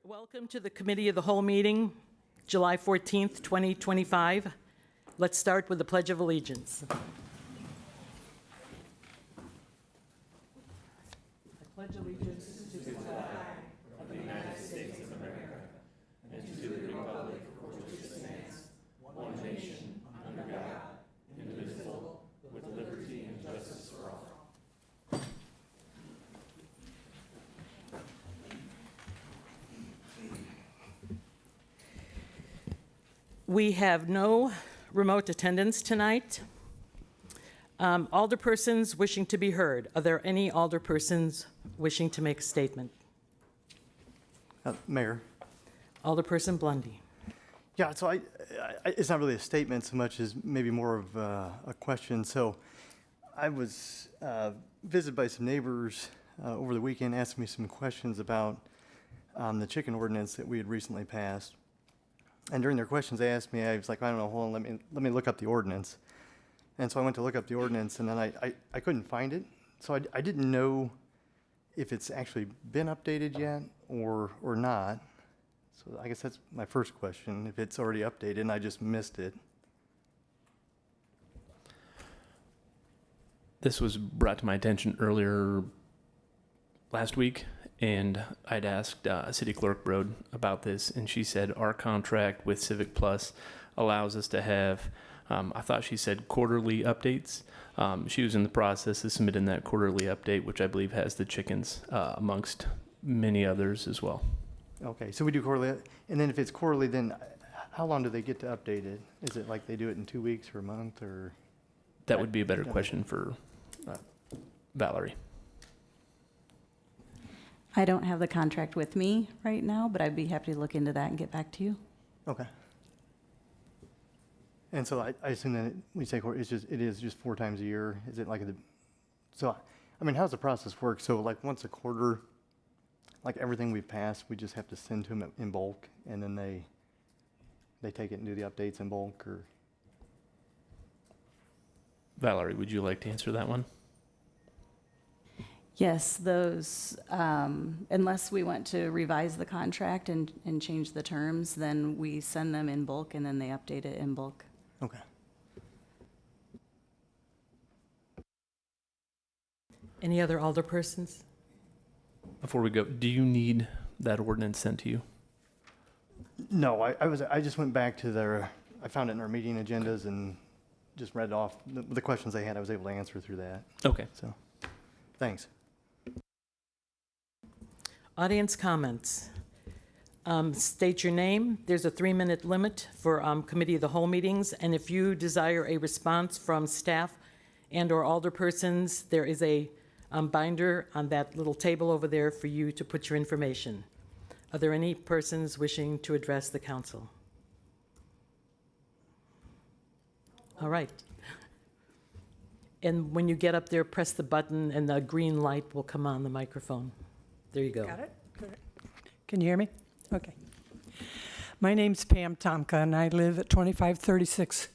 Welcome to the Committee of the Whole meeting, July 14th, 2025. Let's start with the Pledge of Allegiance. I pledge allegiance to the flag of the United States of America and to the republic for which it stands, one nation, under God, indivisible, with liberty and justice for all. We have no remote attendance tonight. Alderpersons wishing to be heard. Are there any alderpersons wishing to make a statement? Mayor. Alderperson Blundy. Yeah, so it's not really a statement so much as maybe more of a question. So I was visited by some neighbors over the weekend asking me some questions about the chicken ordinance that we had recently passed. And during their questions, they asked me, I was like, I don't know, hold on, let me look up the ordinance. And so I went to look up the ordinance, and then I couldn't find it. So I didn't know if it's actually been updated yet or not. So I guess that's my first question, if it's already updated and I just missed it. This was brought to my attention earlier last week, and I'd asked City Clerk Brode about this, and she said our contract with Civic Plus allows us to have, I thought she said quarterly updates. She was in the process of submitting that quarterly update, which I believe has the chickens amongst many others as well. Okay, so we do quarterly, and then if it's quarterly, then how long do they get to update it? Is it like they do it in 2 weeks or a month, or? That would be a better question for Valerie. I don't have the contract with me right now, but I'd be happy to look into that and get back to you. Okay. And so I assume that when you say it is just 4 times a year. Is it like so? I mean, how's the process work? So like once a quarter, like everything we've passed, we just have to send to them in bulk, and then they take it and do the updates in bulk, or? Valerie, would you like to answer that one? Yes, those, unless we want to revise the contract and change the terms, then we send them in bulk and then they update it in bulk. Okay. Any other alderpersons? Before we go, do you need that ordinance sent to you? No, I just went back to I found it in our meeting agendas and just read off the questions they had. I was able to answer through that. Okay. So, thanks. Audience comments. State your name. There's a 3-minute limit for Committee of the Whole meetings, and if you desire a response from staff and/or alderpersons, there is a binder on that little table over there for you to put your information. Are there any persons wishing to address the council? All right. And when you get up there, press the button and the green light will come on the microphone. There you go. Got it? Good. Can you hear me? Okay. My name's Pam Tomka, and I live at 2536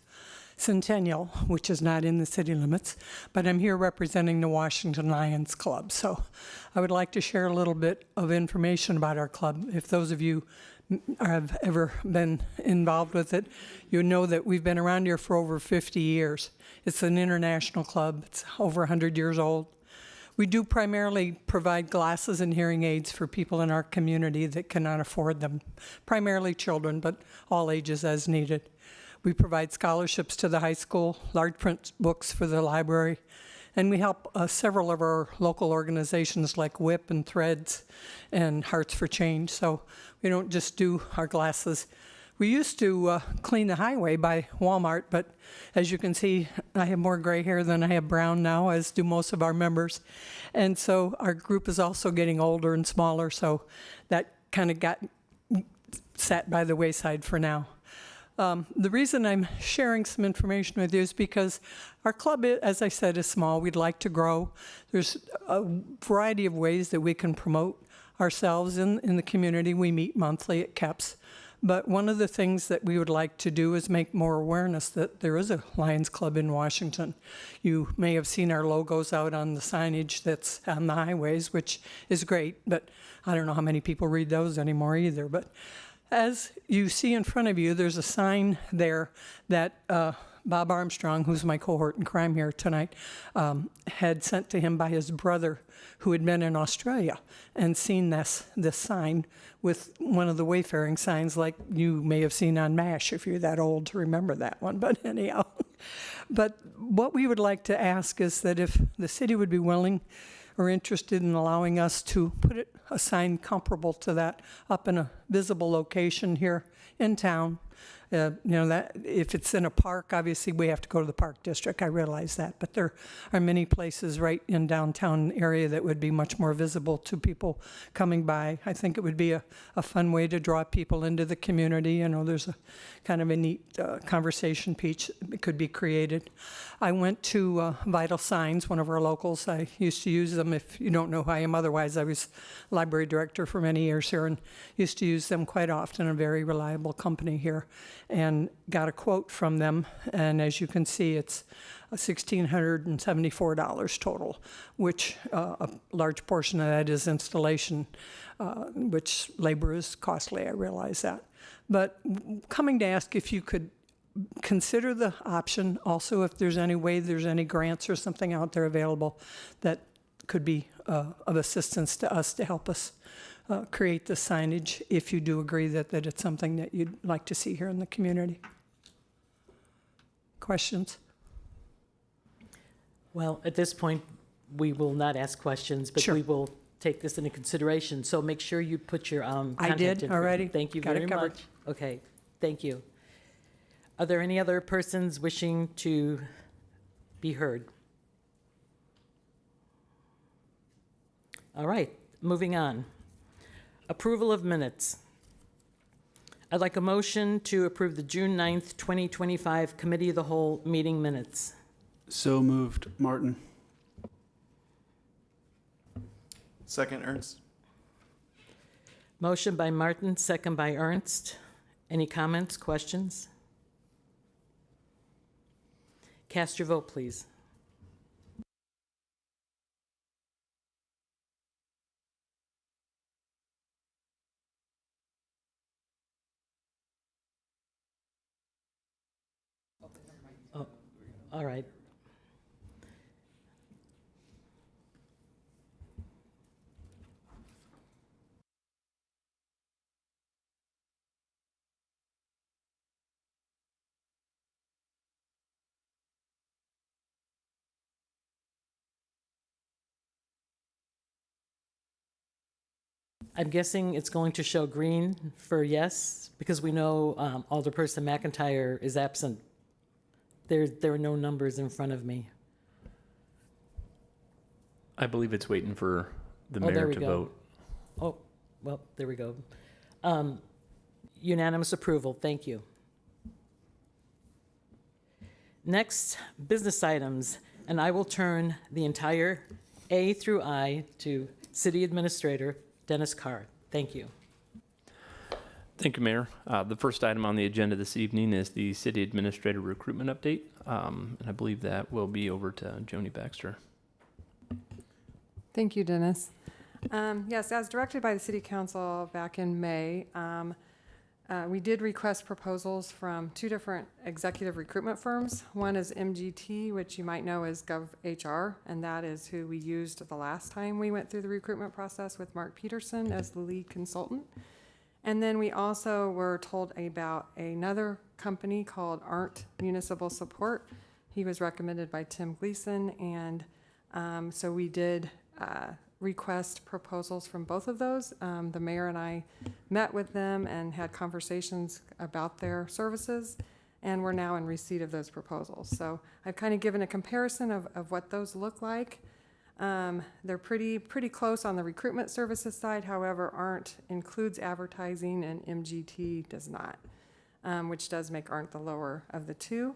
Centennial, which is not in the city limits, but I'm here representing the Washington Lions Club. So I would like to share a little bit of information about our club. If those of you have ever been involved with it, you know that we've been around here for over 50 years. It's an international club. It's over 100 years old. We do primarily provide glasses and hearing aids for people in our community that cannot afford them, primarily children, but all ages as needed. We provide scholarships to the high school, large print books for the library, and we help several of our local organizations like WHIP and Threads and Hearts for Change. So we don't just do our glasses. We used to clean the highway by Walmart, but as you can see, I have more gray hair than I have brown now, as do most of our members. And so our group is also getting older and smaller, so that kind of got sat by the wayside for now. The reason I'm sharing some information with you is because our club, as I said, is small. We'd like to grow. There's a variety of ways that we can promote ourselves in the community. We meet monthly at KEPS. But one of the things that we would like to do is make more awareness that there is a Lions Club in Washington. You may have seen our logos out on the signage that's on the highways, which is great, but I don't know how many people read those anymore either. But as you see in front of you, there's a sign there that Bob Armstrong, who's my cohort in crime here tonight, had sent to him by his brother who had been in Australia and seen this sign with one of the wayfaring signs like you may have seen on MASH if you're that old to remember that one. But anyhow, but what we would like to ask is that if the city would be willing or interested in allowing us to put a sign comparable to that up in a visible location here in town. That if it's in a park, obviously we have to go to the park district. I realize that, but there are many places right in downtown area that would be much more visible to people coming by. I think it would be a fun way to draw people into the community. There's a kind of a neat conversation piece that could be created. I went to Vital Signs, one of our locals. I used to use them. If you don't know who I am otherwise, I was library director for many years here and used to use them quite often, a very reliable company here, and got a quote from them. And as you can see, it's $1,674 total, which a large portion of that is installation, which labor is costly, I realize that. But coming to ask if you could consider the option, also if there's any way there's any grants or something out there available that could be of assistance to us to help us create the signage, if you do agree that it's something that you'd like to see here in the community. Questions? Well, at this point, we will not ask questions, but Sure. we will take this into consideration. So make sure you put your contact did info- already. Thank you Got it very covered. much. Okay, thank you. Are there any other persons wishing to be heard? All right, moving on. Approval of minutes. I'd like a motion to approve the June 9th, 2025 Committee of the Whole meeting minutes. So moved, Martin. Second, Ernst. Motion by Martin, second by Ernst. Any comments, questions? Cast your vote, please. Oh, all right. I'm guessing it's going to show green for yes, because we know Alderperson McIntyre is absent. There are no numbers in front of me. I believe it's waiting for the Oh, there mayor we to go. vote. Oh, well, there we go. Unanimous approval, thank you. Next, business items, and I will turn the entire A through I to City Administrator Dennis Carr. Thank you. Thank you, Mayor. The first item on the agenda this evening is the city administrator recruitment update. And I believe that will be over to Joni Baxter. Thank you, Dennis. Yes, as directed by the City Council back in May, we did request proposals from two different executive recruitment firms. One is MGT, which you might know as GovHR, and that is who we used the last time we went through the recruitment process with Mark Peterson as the lead consultant. And then we also were told about another company called ARNT Municipal Support. He was recommended by Tim Gleason, and so we did request proposals from both of those. The mayor and I met with them and had conversations about their services, and we're now in receipt of those proposals. So I've kind of given a comparison of what those look like. They're pretty close on the recruitment services side. However, ARNT includes advertising and MGT does not, which does make ARNT the lower of the two.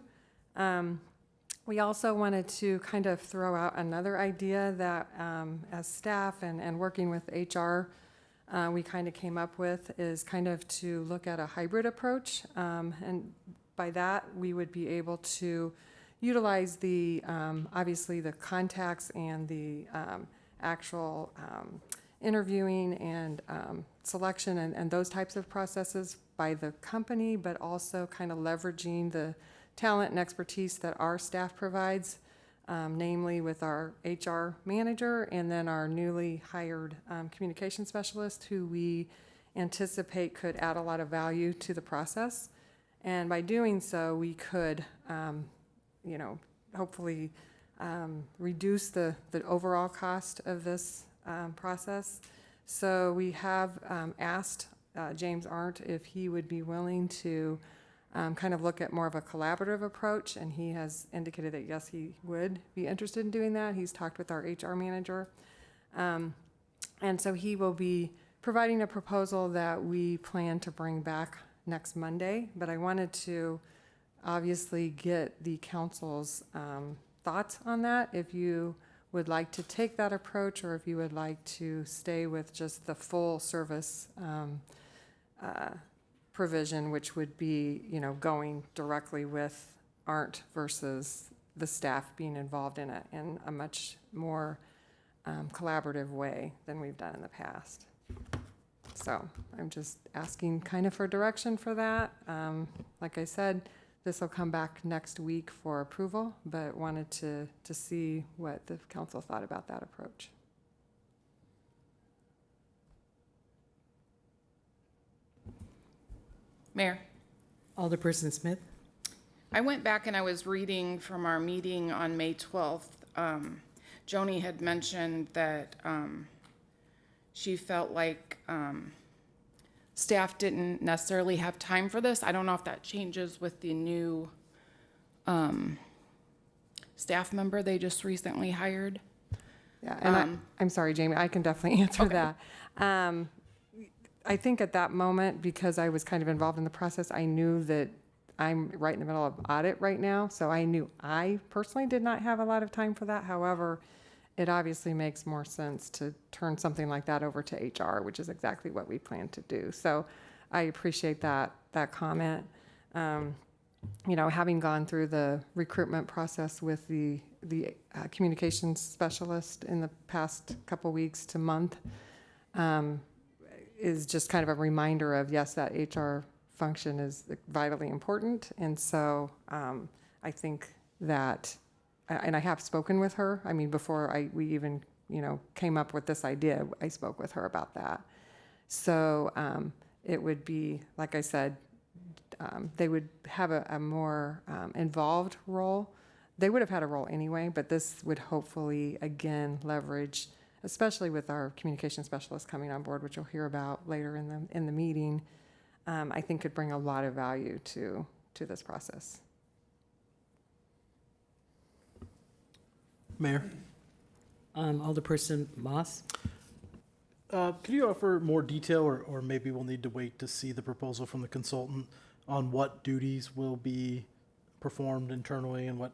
We also wanted to kind of throw out another idea that as staff and working with HR, we kind of came up with is kind of to look at a hybrid approach. And by that, we would be able to utilize the, obviously, the contacts and the actual interviewing and selection and those types of processes by the company, but also kind of leveraging the talent and expertise that our staff provides, namely with our HR manager and then our newly hired communication specialist, who we anticipate could add a lot of value to the process. And by doing so, we could, hopefully reduce the overall cost of this process. So we have asked James Arndt if he would be willing to kind of look at more of a collaborative approach, and he has indicated that yes, he would be interested in doing that. He's talked with our HR manager. And so he will be providing a proposal that we plan to bring back next Monday, but I wanted to obviously get the council's thoughts on that, if you would like to take that approach or if you would like to stay with just the full service provision, which would be, going directly with Arndt versus the staff being involved in it in a much more collaborative way than we've done in the past. So I'm just asking kind of for direction for that. Like I said, this will come back next week for approval, but wanted to see what the council thought about that approach. Mayor, Alderperson Smith? I went back and I was reading from our meeting on May 12th. Joni had mentioned that she felt like staff didn't necessarily have time for this. I don't know if that changes with the new staff member they just recently hired. Yeah, and I'm sorry, Jamie, I can definitely answer Okay. that. I think at that moment, because I was kind of involved in the process, I knew that I'm right in the middle of audit right now, so I knew I personally did not have a lot of time for that. However, it obviously makes more sense to turn something like that over to HR, which is exactly what we plan to do. So I appreciate that comment. Having gone through the recruitment process with the communications specialist in the past couple weeks to month, is just kind of a reminder of, yes, that HR function is vitally important. And so I think that, and I have spoken with her. I mean, before we even, came up with this idea, I spoke with her about that. So it would be, like I said, they would have a more involved role. They would have had a role anyway, but this would hopefully, again, leverage, especially with our communication specialist coming on board, which you'll hear about later in the meeting, I think could bring a lot of value to this process. Mayor, Alderperson Moss? Could you offer more detail, or maybe we'll need to wait to see the proposal from the consultant on what duties will be performed internally and what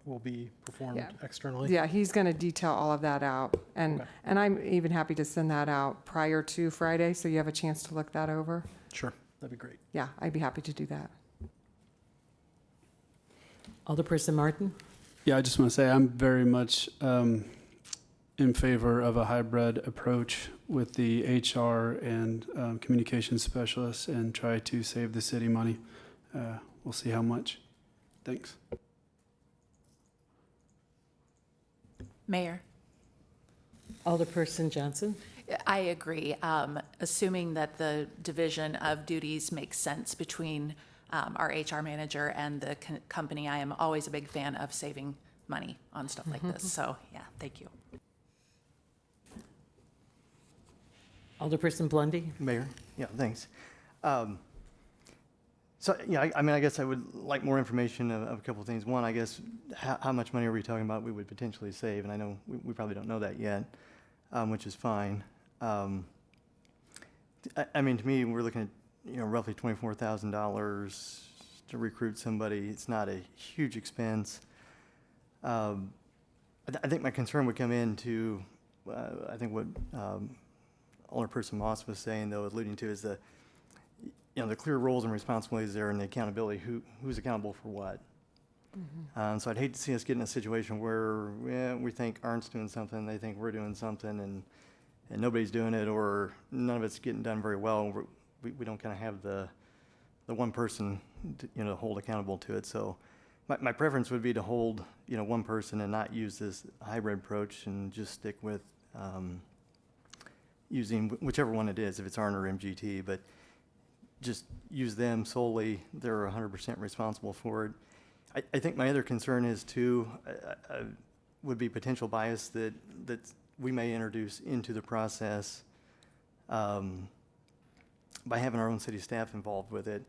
will be performed Yeah. externally? Yeah, he's going to detail all of that out. And Okay. and I'm even happy to send that out prior to Friday, so you have a chance to look that over. Sure, that'd be great. Yeah, I'd be happy to do that. Alderperson Martin? yeah, I just want to say I'm very much in favor of a hybrid approach with the HR and communication specialists and try to save the city money. We'll see how much. Thanks. Mayor, Alderperson Johnson? I agree. Assuming that the division of duties makes sense between our HR manager and the company, I am always a big fan of saving money on stuff like this. So, yeah, thank you. Alderperson Blundy? Mayor? Yeah, thanks. So, yeah, I guess I would like more information of a couple of things. One, I guess, how much money are we talking about we would potentially save? And I know we probably don't know that yet, which is fine. To me, we're looking at, roughly $24,000 to recruit somebody. It's not a huge expense. I think my concern would come into, I think what Alderperson Moss was saying, though, alluding to, is the, the clear roles and responsibilities there and the accountability, who's accountable for what. So I'd hate to see us get in a situation where we think Arndt's doing something, they think we're doing something, and nobody's doing it, or none of it's getting done very well. We don't kind of have the one person to hold accountable to it. So my preference would be to hold one person and not use this hybrid approach, and just stick with using whichever one it is, if it's Arndt or MGT, but just use them solely. They're 100% responsible for it. I think my other concern is too, would be potential bias that we may introduce into the process by having our own city staff involved with it.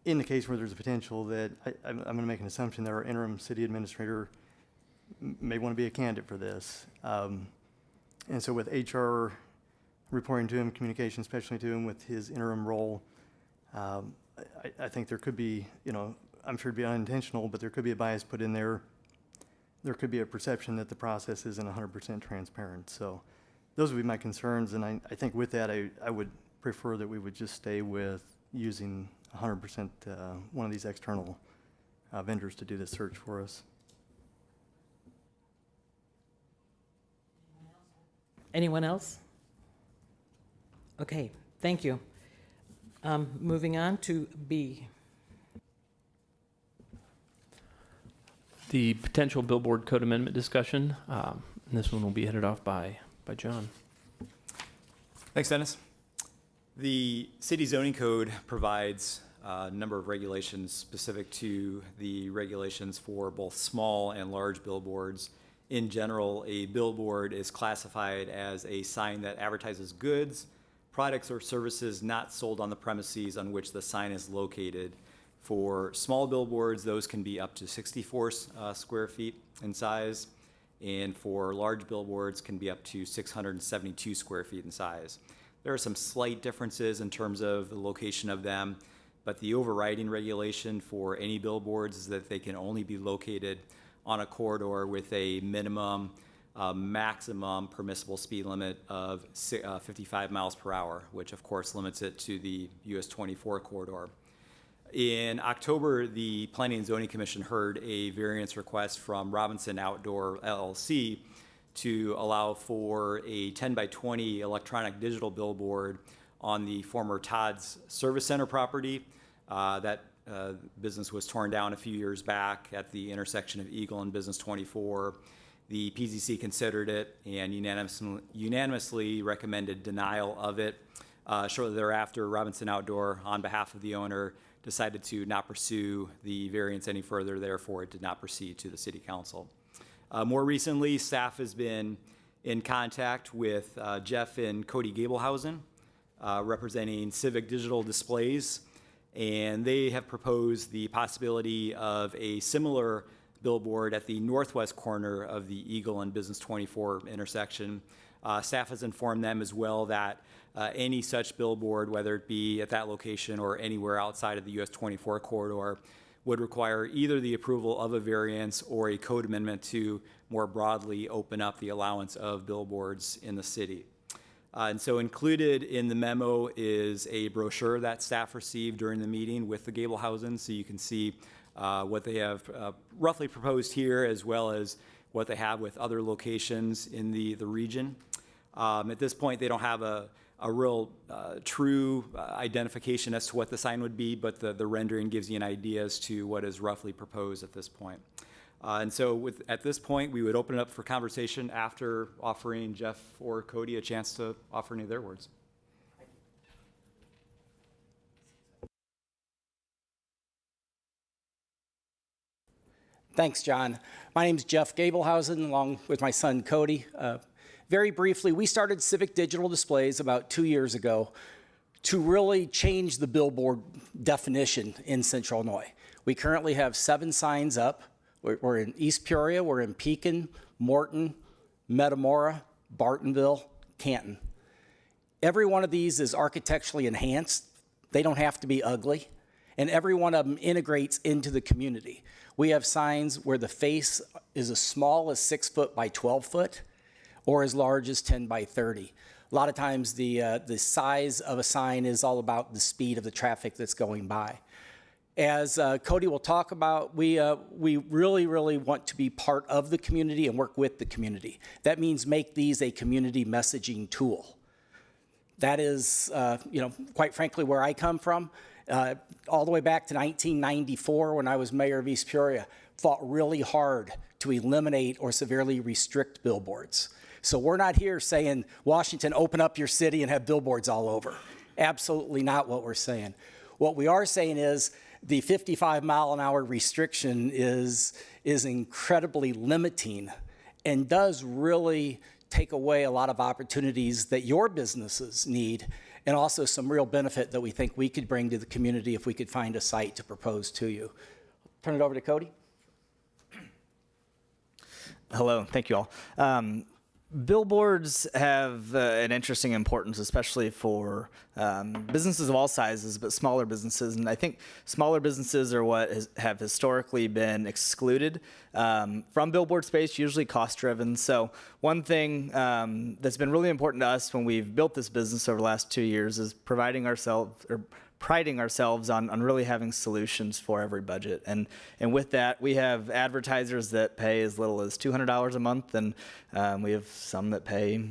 In the case where there's a potential that, I'm going to make an assumption that our interim city administrator may want to be a candidate for this. And so with HR reporting to him, communication especially to him with his interim role, I think there could be, I'm sure it'd be unintentional, but there could be a bias put in there. There could be a perception that the process isn't 100% transparent. So those would be my concerns. And I think with that, I would prefer that we would just stay with using 100% one of these external vendors to do this search for us. Anyone else? Okay, thank you. Moving on to B. The potential billboard code amendment discussion. And this one will be headed off by John. Thanks, Dennis. The city zoning code provides a number of regulations specific to the regulations for both small and large billboards. In general, a billboard is classified as a sign that advertises goods, products, or services not sold on the premises on which the sign is located. For small billboards, those can be up to 64 square feet in size, and for large billboards can be up to 672 square feet in size. There are some slight differences in terms of the location of them, but the overriding regulation for any billboards is that they can only be located on a corridor with a minimum, maximum permissible speed limit of 55 miles per hour, which of course limits it to the US 24 corridor. In October, the Planning and Zoning Commission heard a variance request from Robinson Outdoor LLC to allow for a 10 by 20 electronic digital billboard on the former Todd's Service Center property. That business was torn down a few years back at the intersection of Eagle and Business 24. The PZC considered it and unanimously recommended denial of it. Shortly thereafter, Robinson Outdoor, on behalf of the owner, decided to not pursue the variance any further, therefore it did not proceed to the City Council. More recently, staff has been in contact with Jeff and Cody Gablehausen, representing Civic Digital Displays, and they have proposed the possibility of a similar billboard at the northwest corner of the Eagle and Business 24 intersection. Staff has informed them as well that any such billboard, whether it be at that location or anywhere outside of the US 24 corridor, would require either the approval of a variance or a code amendment to more broadly open up the allowance of billboards in the city. And so included in the memo is a brochure that staff received during the meeting with the Gablehausen, so you can see what they have roughly proposed here, as well as what they have with other locations in the region. At this point, they don't have a real true identification as to what the sign would be, but the rendering gives you an idea as to what is roughly proposed at this point. And so at this point, we would open it up for conversation after offering Jeff or Cody a chance to offer any of their words. Thanks, John. My name's Jeff Gablehausen, along with my son Cody. Very briefly, we started Civic Digital Displays about 2 years ago to really change the billboard definition in Central Illinois. We currently have 7 signs up. We're in East Peoria, we're in Pekin, Morton, Metamora, Bartonville, Canton. Every one of these is architecturally enhanced. They don't have to be ugly. And every one of them integrates into the community. We have signs where the face is as small as 6 foot by 12 foot, or as large as 10 by 30. A lot of times the size of a sign is all about the speed of the traffic that's going by. As Cody will talk about, we really, really want to be part of the community and work with the community. That means make these a community messaging tool. That is, quite frankly, where I come from. All the way back to 1994 when I was mayor of East Peoria, fought really hard to eliminate or severely restrict billboards. So we're not here saying, Washington, open up your city and have billboards all over. Absolutely not what we're saying. What we are saying is the 55-mile-an-hour restriction is incredibly limiting and does really take away a lot of opportunities that your businesses need, and also some real benefit that we think we could bring to the community if we could find a site to propose to you. Turn it over to Cody. Hello, thank you all. Billboards have an interesting importance, especially for businesses of all sizes, but smaller businesses. And I think smaller businesses are what have historically been excluded from billboard space, usually cost-driven. So one thing that's been really important to us when we've built this business over the last 2 years is priding ourselves on really having solutions for every budget. And with that, we have advertisers that pay as little as $200 a month, and we have some that pay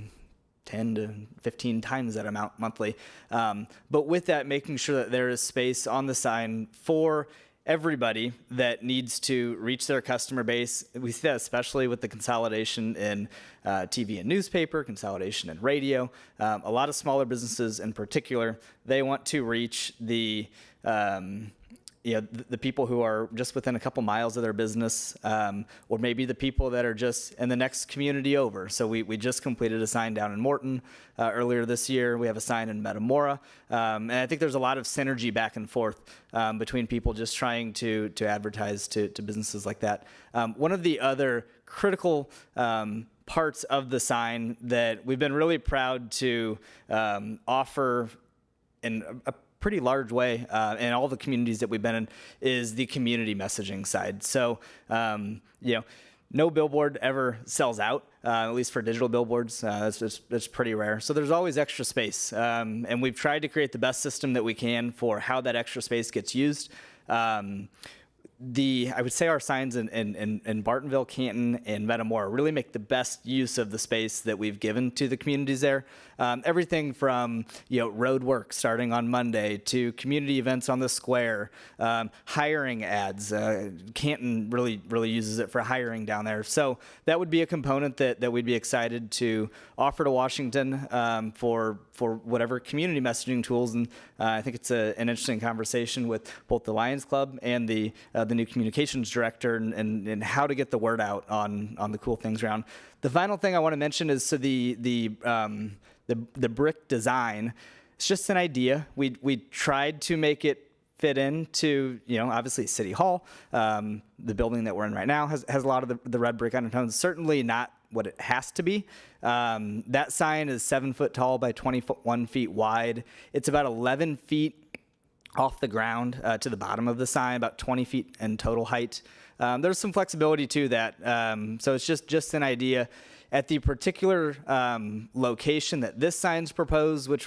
10 to 15 times that amount monthly. But with that, making sure that there is space on the sign for everybody that needs to reach their customer base. We see that especially with the consolidation in TV and newspaper, consolidation in radio. A lot of smaller businesses in particular, they want to reach the people who are just within a couple miles of their business, or maybe the people that are just in the next community over. So we just completed a sign down in Morton earlier this year. We have a sign in Metamora. And I think there's a lot of synergy back and forth between people just trying to advertise to businesses like that. One of the other critical parts of the sign that we've been really proud to offer in a pretty large way in all the communities that we've been in is the community messaging side. So, no billboard ever sells out, at least for digital billboards. It's pretty rare. So there's always extra space. And we've tried to create the best system that we can for how that extra space gets used. I would say our signs in Bartonville, Canton, and Metamora really make the best use of the space that we've given to the communities there. Everything from road work starting on Monday to community events on the square, hiring ads. Canton really uses it for hiring down there. So that would be a component that we'd be excited to offer to Washington for whatever community messaging tools. And I think it's an interesting conversation with both the Lions Club and the new communications director and how to get the word out on the cool things around. The final thing I want to mention is the brick design. It's just an idea. We tried to make it fit into, obviously City Hall. The building that we're in right now has a lot of the red brick undertones. Certainly not what it has to be. That sign is 7 foot tall by 21 feet wide. It's about 11 feet off the ground to the bottom of the sign, about 20 feet in total height. There's some flexibility to that. So it's just an idea. At the particular location that this sign's proposed, which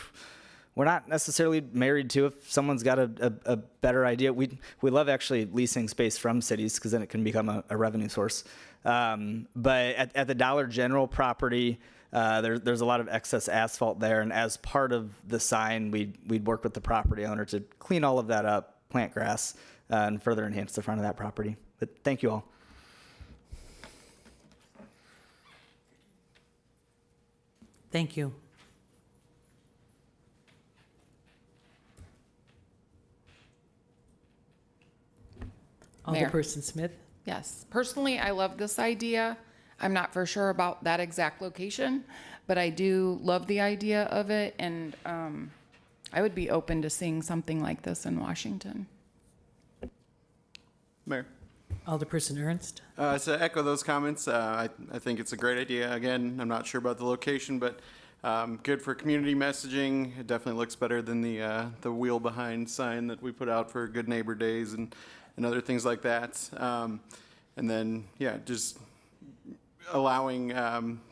we're not necessarily married to, if someone's got a better idea. We love actually leasing space from cities because then it can become a revenue source. But at the Dollar General property, there's a lot of excess asphalt there, and as part of the sign, we'd work with the property owner to clean all of that up, plant grass, and further enhance the front of that property. But thank you all. Thank you. Mayor. Alderperson Smith? Yes. Personally, I love this idea. I'm not for sure about that exact location, but I do love the idea of it, and I would be open to seeing something like this in Washington. Mayor. Alderperson Ernst? To echo those comments, I think it's a great idea. Again, I'm not sure about the location, but good for community messaging. It definitely looks better than the wheel behind sign that we put out for Good Neighbor Days and other things like that. And then, just allowing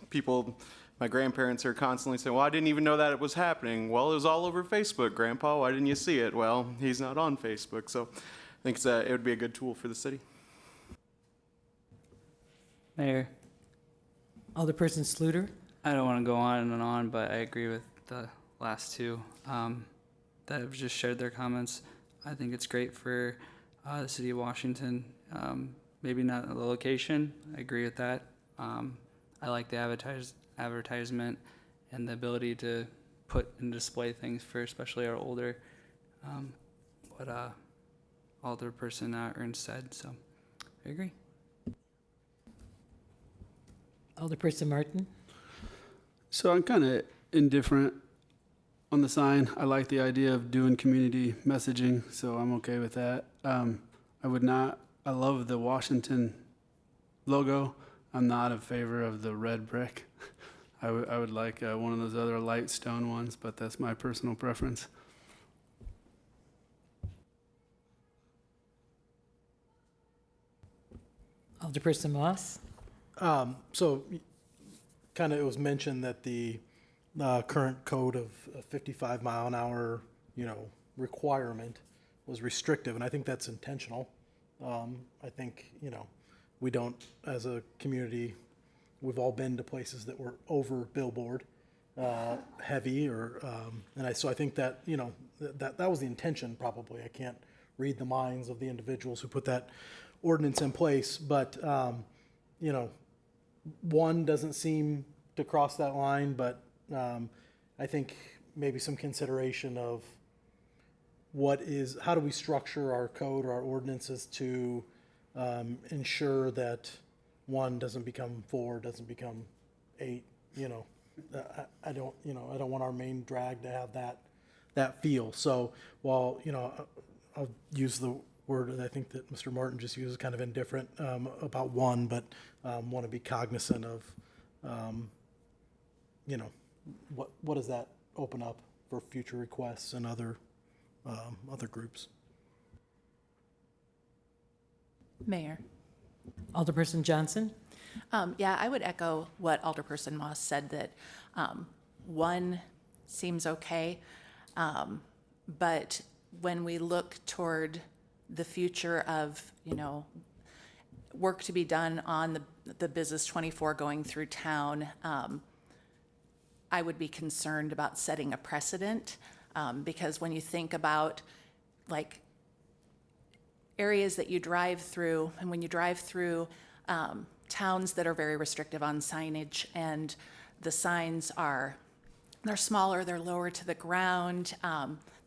people my grandparents are constantly saying, well, I didn't even know that it was happening. Well, it was all over Facebook, Grandpa. Why didn't you see it? Well, he's not on Facebook. So I think it would be a good tool for the city. Mayor, Alderperson Sluter? I don't want to go on and on, but I agree with the last two that have just shared their comments. I think it's great for the city of Washington. Maybe not the location. I agree with that. I like the advertisement and the ability to put and display things for especially our older, what Alderperson Ernst said. So I agree. Alderperson Martin? So I'm kind of indifferent on the sign. I like the idea of doing community messaging, so I'm okay with that. I love the Washington logo. I'm not in favor of the red brick. I would like one of those other light stone ones, but that's my personal preference. Alderperson Moss? So kind of it was mentioned that the current code of 55 mile an hour, requirement was restrictive, and I think that's intentional. I think, we don't, as a community, we've all been to places that were over billboard heavy, so I think that, that was the intention probably. I can't read the minds of the individuals who put that ordinance in place, but, one doesn't seem to cross that line, but I think maybe some consideration of how do we structure our code or our ordinances to ensure that 1 doesn't become 4, doesn't become 8. I don't want our main drag to have that feel. So while I'll use the word that I think that Mr. Martin just used, kind of indifferent about 1, but want to be cognizant of what does that open up for future requests and other groups. Mayor. Alderperson Johnson? Yeah, I would echo what Alderperson Moss said, that 1 seems okay. But when we look toward the future of, work to be done on the Business 24 going through town, I would be concerned about setting a precedent, because when you think about like areas that you drive through, and when you drive through towns that are very restrictive on signage, and the signs they're smaller, they're lower to the ground,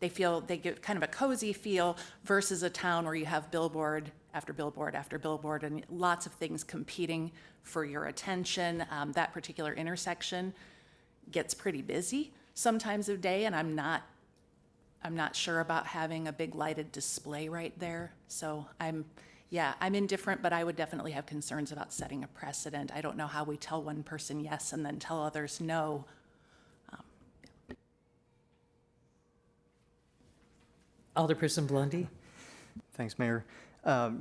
they get kind of a cozy feel, versus a town where you have billboard after billboard after billboard and lots of things competing for your attention. That particular intersection gets pretty busy sometimes of day, and I'm not sure about having a big lighted display right there. So I'm indifferent, but I would definitely have concerns about setting a precedent. I don't know how we tell one person yes and then tell others no. Alderperson Blondie? Thanks, Mayor. I'm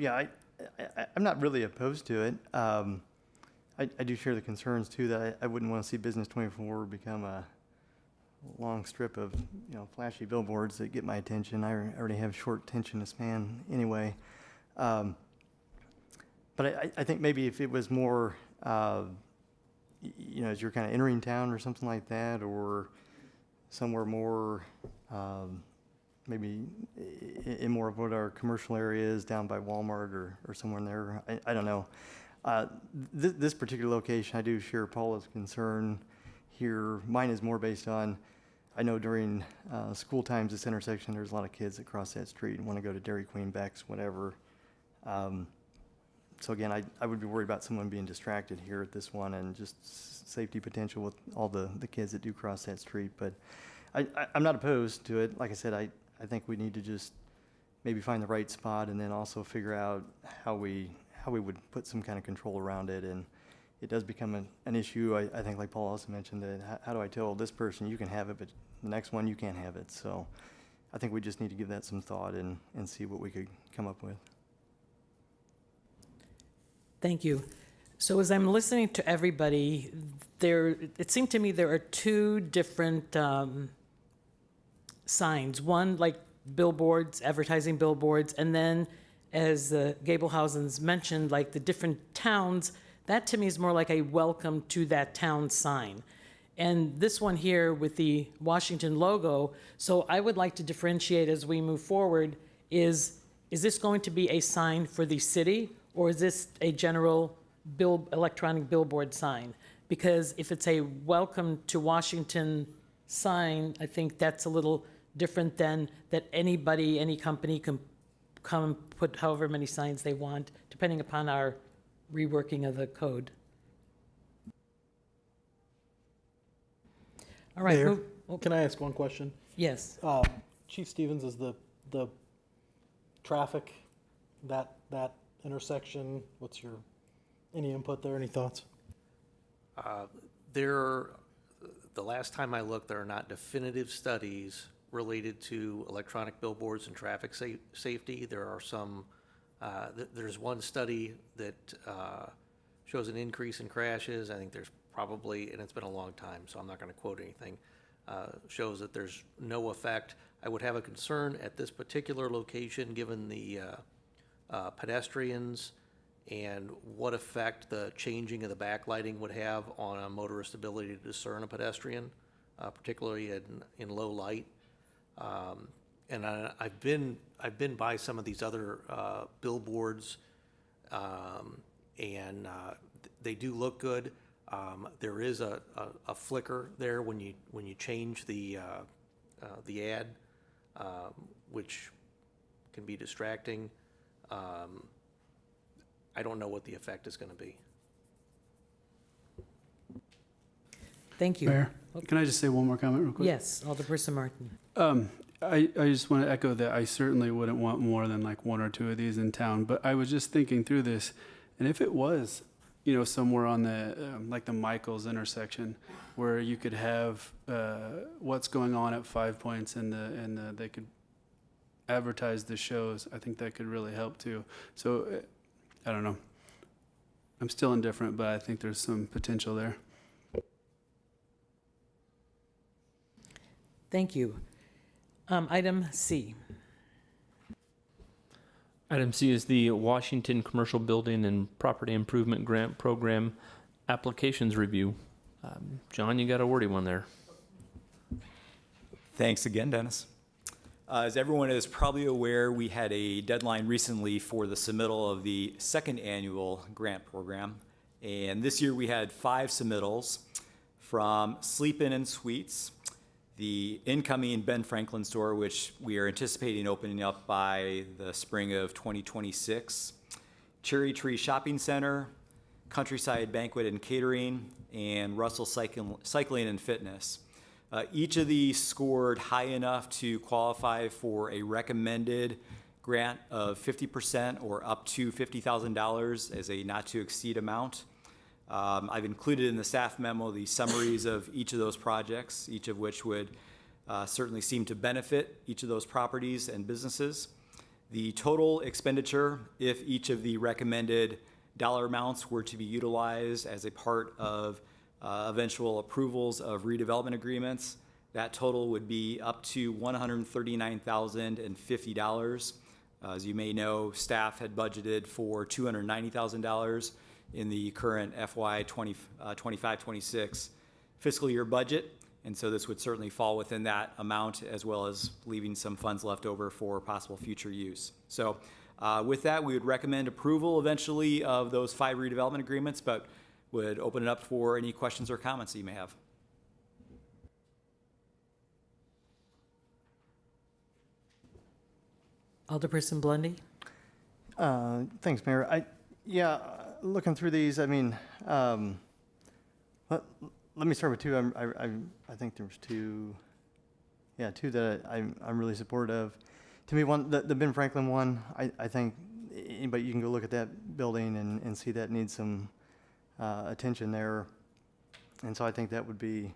not really opposed to it. I do share the concerns too that I wouldn't want to see Business 24 become a long strip of flashy billboards that get my attention. I already have short attention span anyway. But I think maybe if it was more, as you're kind of entering town or something like that, or somewhere more, maybe in more of what our commercial area is down by Walmart or somewhere in there. I don't know. This particular location, I do share Paula's concern here. Mine is more based on, I know during school times, this intersection, there's a lot of kids that cross that street and want to go to Dairy Queen, Beck's, whatever. So again, I would be worried about someone being distracted here at this one, and just safety potential with all the kids that do cross that street. But I'm not opposed to it. Like I said, I think we need to just maybe find the right spot, and then also figure out how we would put some kind of control around it. And it does become an issue. I think, like Paul also mentioned, that how do I tell this person you can have it, but the next one you can't have it? So I think we just need to give that some thought and see what we could come up with. Thank you. So as I'm listening to everybody, it seemed to me there are two different signs. One, like billboards, advertising billboards, and then, as Gablehausen's mentioned, like the different towns, that to me is more like a welcome to that town sign. And this one here with the Washington logo, so I would like to differentiate as we move forward, is this going to be a sign for the city, or is this a general electronic billboard sign? Because if it's a welcome to Washington sign, I think that's a little different than that anybody, any company can come and put however many signs they want, depending upon our reworking of the code. All right. Mayor, can I ask one question? Yes. Chief Stevens, is the traffic, that intersection, any input there, any thoughts? The last time I looked, there are not definitive studies related to electronic billboards and traffic safety. There are some, there's one study that shows an increase in crashes. I think there's probably, and it's been a long time, so I'm not going to quote anything, shows that there's no effect. I would have a concern at this particular location, given the pedestrians and what effect the changing of the backlighting would have on a motorist's ability to discern a pedestrian, particularly in low light. And I've been by some of these other billboards, and they do look good. There is a flicker there when you change the ad, which can be distracting. I don't know what the effect is going to be. Thank you. Mayor, can I just say one more comment real quick? Yes, Alderperson Martin. I just want to echo that I certainly wouldn't want more than like one or two of these in town, but I was just thinking through this, and if it was, somewhere on the, like the Michaels intersection, where you could have what's going on at 5 Points and they could advertise the shows, I think that could really help too. So, I don't know. I'm still indifferent, but I think there's some potential there. Thank you. Item C. Item C is the Washington Commercial Building and Property Improvement Grant Program applications review. John, you got a wordy one there. Thanks again, Dennis. As everyone is probably aware, we had a deadline recently for the submittal of the second annual grant program. And this year we had 5 submittals from Sleep Inn and Suites, the incoming Ben Franklin store, which we are anticipating opening up by the spring of 2026, Cherry Tree Shopping Center, Countryside Banquet and Catering, and Russell Cycling and Fitness. Each of these scored high enough to qualify for a recommended grant of 50% or up to $50,000 as a not to exceed amount. I've included in the staff memo the summaries of each of those projects, each of which would certainly seem to benefit each of those properties and businesses. The total expenditure, if each of the recommended dollar amounts were to be utilized as a part of eventual approvals of redevelopment agreements, that total would be up to $139,050. As you may know, staff had budgeted for $290,000 in the current FY 25-26 fiscal year budget. And so this would certainly fall within that amount, as well as leaving some funds left over for possible future use. So with that, we would recommend approval eventually of those 5 redevelopment agreements, but would open it up for any questions or comments that you may have. Alderperson Blundy. Thanks, Mayor. Looking through these, let me start with 2. I think there's 2. Yeah, 2 that I'm really supportive of. To me, one, the Ben Franklin one, I think anybody, you can go look at that building and see that needs some attention there. And so I think that would be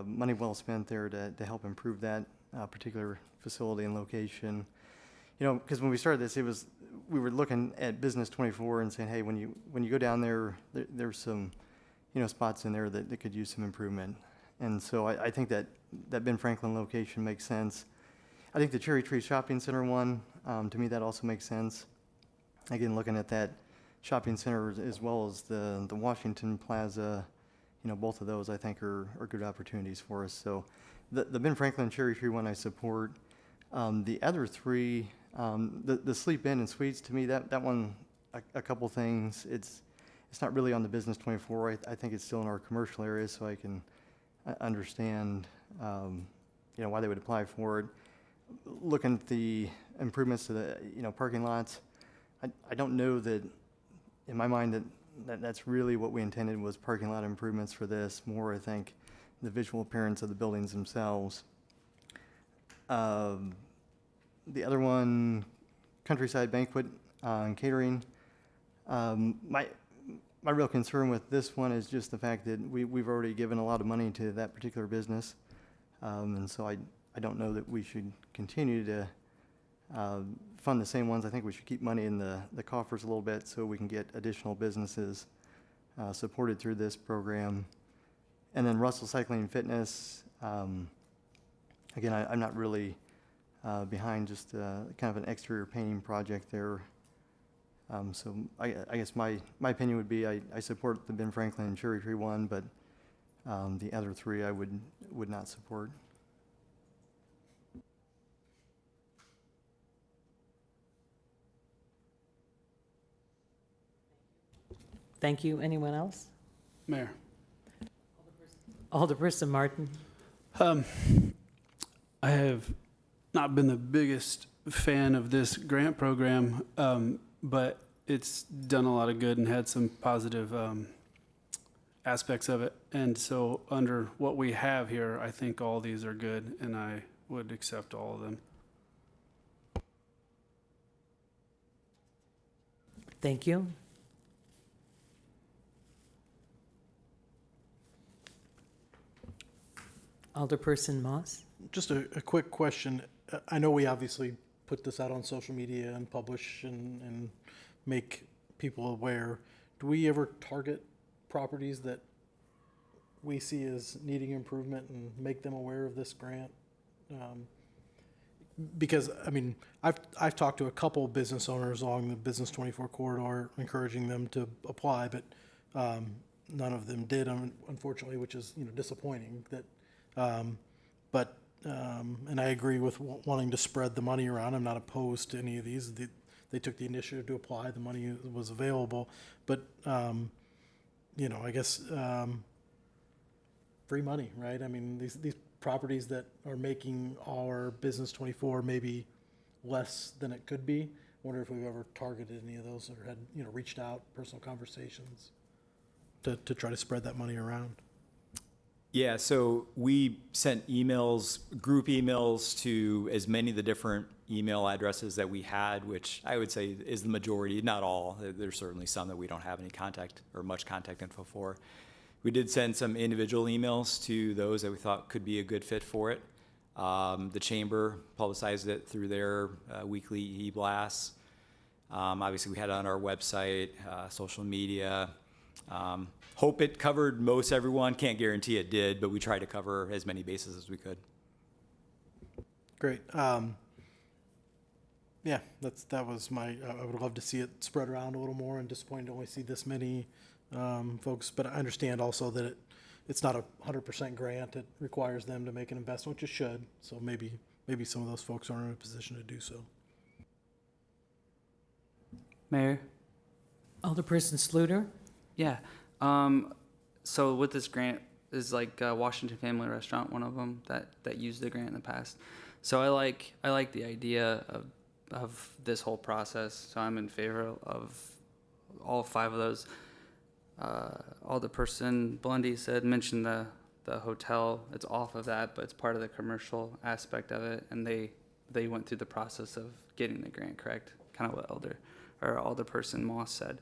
money well spent there to help improve that particular facility and location. you know, because when we started this, we were looking at Business 24 and saying, hey, when you go down there's some, you know, spots in there that could use some improvement. And so I think that Ben Franklin location makes sense. I think the Cherry Tree Shopping Center one, to me, that also makes sense. Again, looking at that shopping center as well as the Washington Plaza, you know, both of those I think are good opportunities for us. So the Ben Franklin Cherry Tree one I support. The other three, the Sleep Inn and Suites, to me, that one, a couple things. It's not really on the Business 24. I think it's still in our commercial area, so I can understand, you know, why they would apply for it. Looking at the improvements to the, you know, parking lots, I don't know that, in my mind, that's really what we intended was parking lot improvements for this. More, I think, the visual appearance of the buildings themselves. The other one, Countryside Banquet and Catering. My real concern with this one is just the fact that we've already given a lot of money to that particular business. And so I don't know that we should continue to fund the same ones. I think we should keep money in the coffers a little bit so we can get additional businesses supported through this program. And then Russell Cycling and Fitness, again, I'm not really behind just kind of an exterior painting project there. So I guess my opinion would be I support the Ben Franklin and Cherry Tree one, but the other three I would not support. Thank you. Anyone else? Mayor. Alderperson Martin. I have not been the biggest fan of this grant program, but it's done a lot of good and had some positive aspects of it. And so under what we have here, I think all these are good, and I would accept all of them. Thank you. Alderperson Moss. Just a quick question. I know we obviously put this out on social media and publish and make people aware. Do we ever target properties that we see as needing improvement and make them aware of this grant? Because, I mean, I've talked to a couple business owners along the Business 24 corridor, encouraging them to apply, but none of them did, unfortunately, which is, you know, disappointing. That, and I agree with wanting to spread the money around. I'm not opposed to any of these. They took the initiative to apply. The money was available, but you know, I guess free money, right? I mean, these properties that are making our Business 24 maybe less than it could be. I wonder if we've ever targeted any of those or had, you know, reached out, personal conversations to try to spread that money around. Yeah, so we sent emails, group emails to as many of the different email addresses that we had, which I would say is the majority, not all. There's certainly some that we don't have any contact or much contact info for. We did send some individual emails to those that we thought could be a good fit for it. The chamber publicized it through their weekly e-blasts. Obviously, we had it on our website, social media. Hope it covered most everyone. Can't guarantee it did, but we tried to cover as many bases as we could. Great. Yeah, that was my. I would love to see it spread around a little more, and disappointed to only see this many folks. But I understand also that it's not a 100% grant. It requires them to make an investment, which it should. So maybe some of those folks aren't in a position to do so. Mayor? Alderperson Sluter. Yeah. So with this grant is like Washington Family Restaurant, one of them that used the grant in the past. So I like the idea of this whole process. So I'm in favor of all 5 of those. Alderperson Blundy mentioned the hotel. It's off of that, but it's part of the commercial aspect of it, and they went through the process of getting the grant, correct? Kind of what Alderperson Moss said.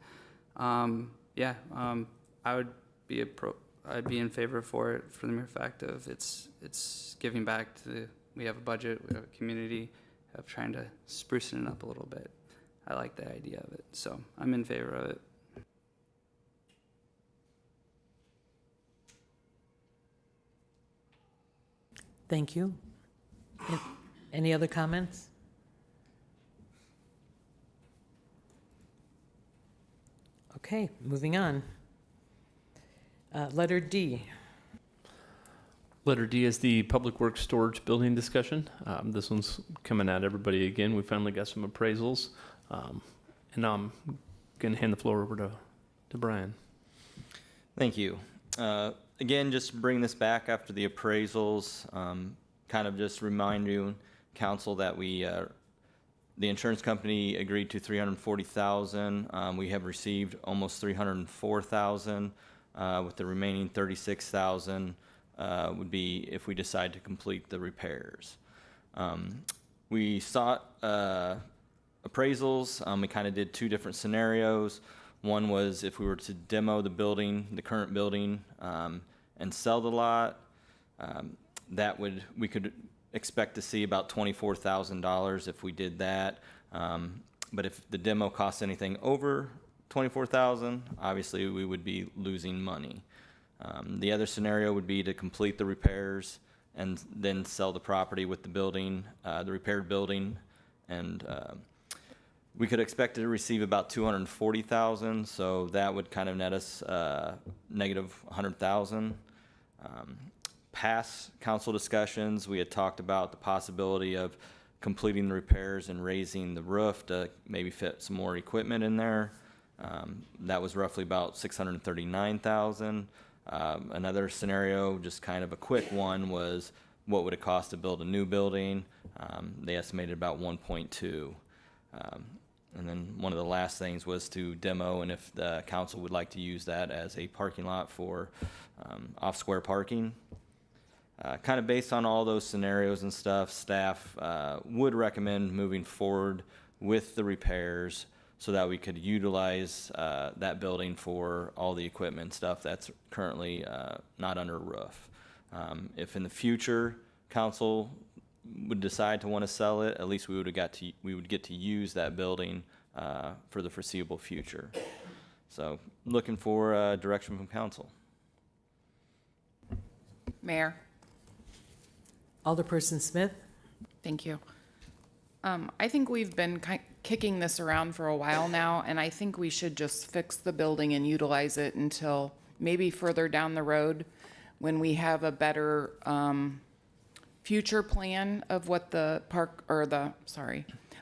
I'd be in favor for it for the mere fact of it's giving back to we have a budget, we have a community, of trying to spruce it up a little bit. I like the idea of it, so I'm in favor of it. Thank you. Any other comments? Okay, moving on. Letter D. Letter D is the Public Works Storage Building discussion. This one's coming at everybody again. We finally got some appraisals. And now I'm going to hand the floor over to Brian. Thank you. Again, just to bring this back after the appraisals, kind of just remind you, council, that the insurance company agreed to $340,000. We have received almost $304,000, with the remaining $36,000 would be if we decide to complete the repairs. We sought appraisals. We kind of did two different scenarios. One was if we were to demo the building, the current building, and sell the lot, we could expect to see about $24,000 if we did that. But if the demo costs anything over $24,000, obviously we would be losing money. The other scenario would be to complete the repairs and then sell the property with the building, the repaired building, and we could expect to receive about $240,000, so that would kind of net us negative $100,000. Past council discussions, we had talked about the possibility of completing the repairs and raising the roof to maybe fit some more equipment in there. That was roughly about $639,000. Another scenario, just kind of a quick one, was what would it cost to build a new building? They estimated about 1.2. And then one of the last things was to demo, and if the council would like to use that as a parking lot for off-square parking. Kind of based on all those scenarios and stuff, staff would recommend moving forward with the repairs so that we could utilize that building for all the equipment and stuff that's currently not under a roof. If in the future council would decide to want to sell it, at least we would get to use that building for the foreseeable future. So looking for direction from council. Mayor. Alderperson Smith? Thank you. I think we've been kicking this around for a while now, and I think we should just fix the building and utilize it until maybe further down the road when we have a better future plan of what the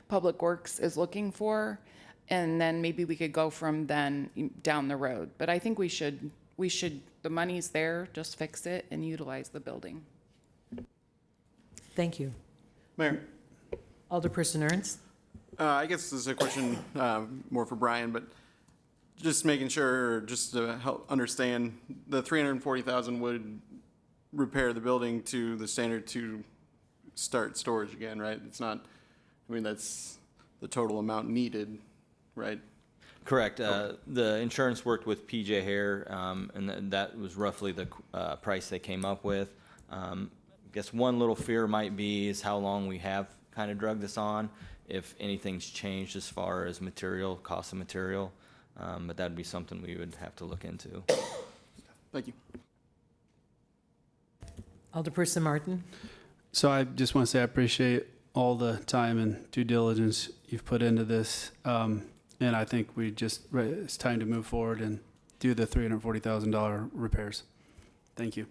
Public Works is looking for, and then maybe we could go from then down the road. But I think we should, the money's there, just fix it and utilize the building. Thank you. Mayor. Alderperson Ernst? I guess this is a question more for Brian, but just making sure, just to help understand, the $340,000 would repair the building to the standard to start storage again, right? It's not, I mean, that's the total amount needed, right? Correct. The insurance worked with PJ Hare, and that was roughly the price they came up with. I guess one little fear might be is how long we have kind of drug this on, if anything's changed as far as material, cost of material. But that'd be something we would have to look into. Thank you. Alderperson Martin? So I just want to say I appreciate all the time and due diligence you've put into this. And I think it's time to move forward and do the $340,000 repairs. Thank you.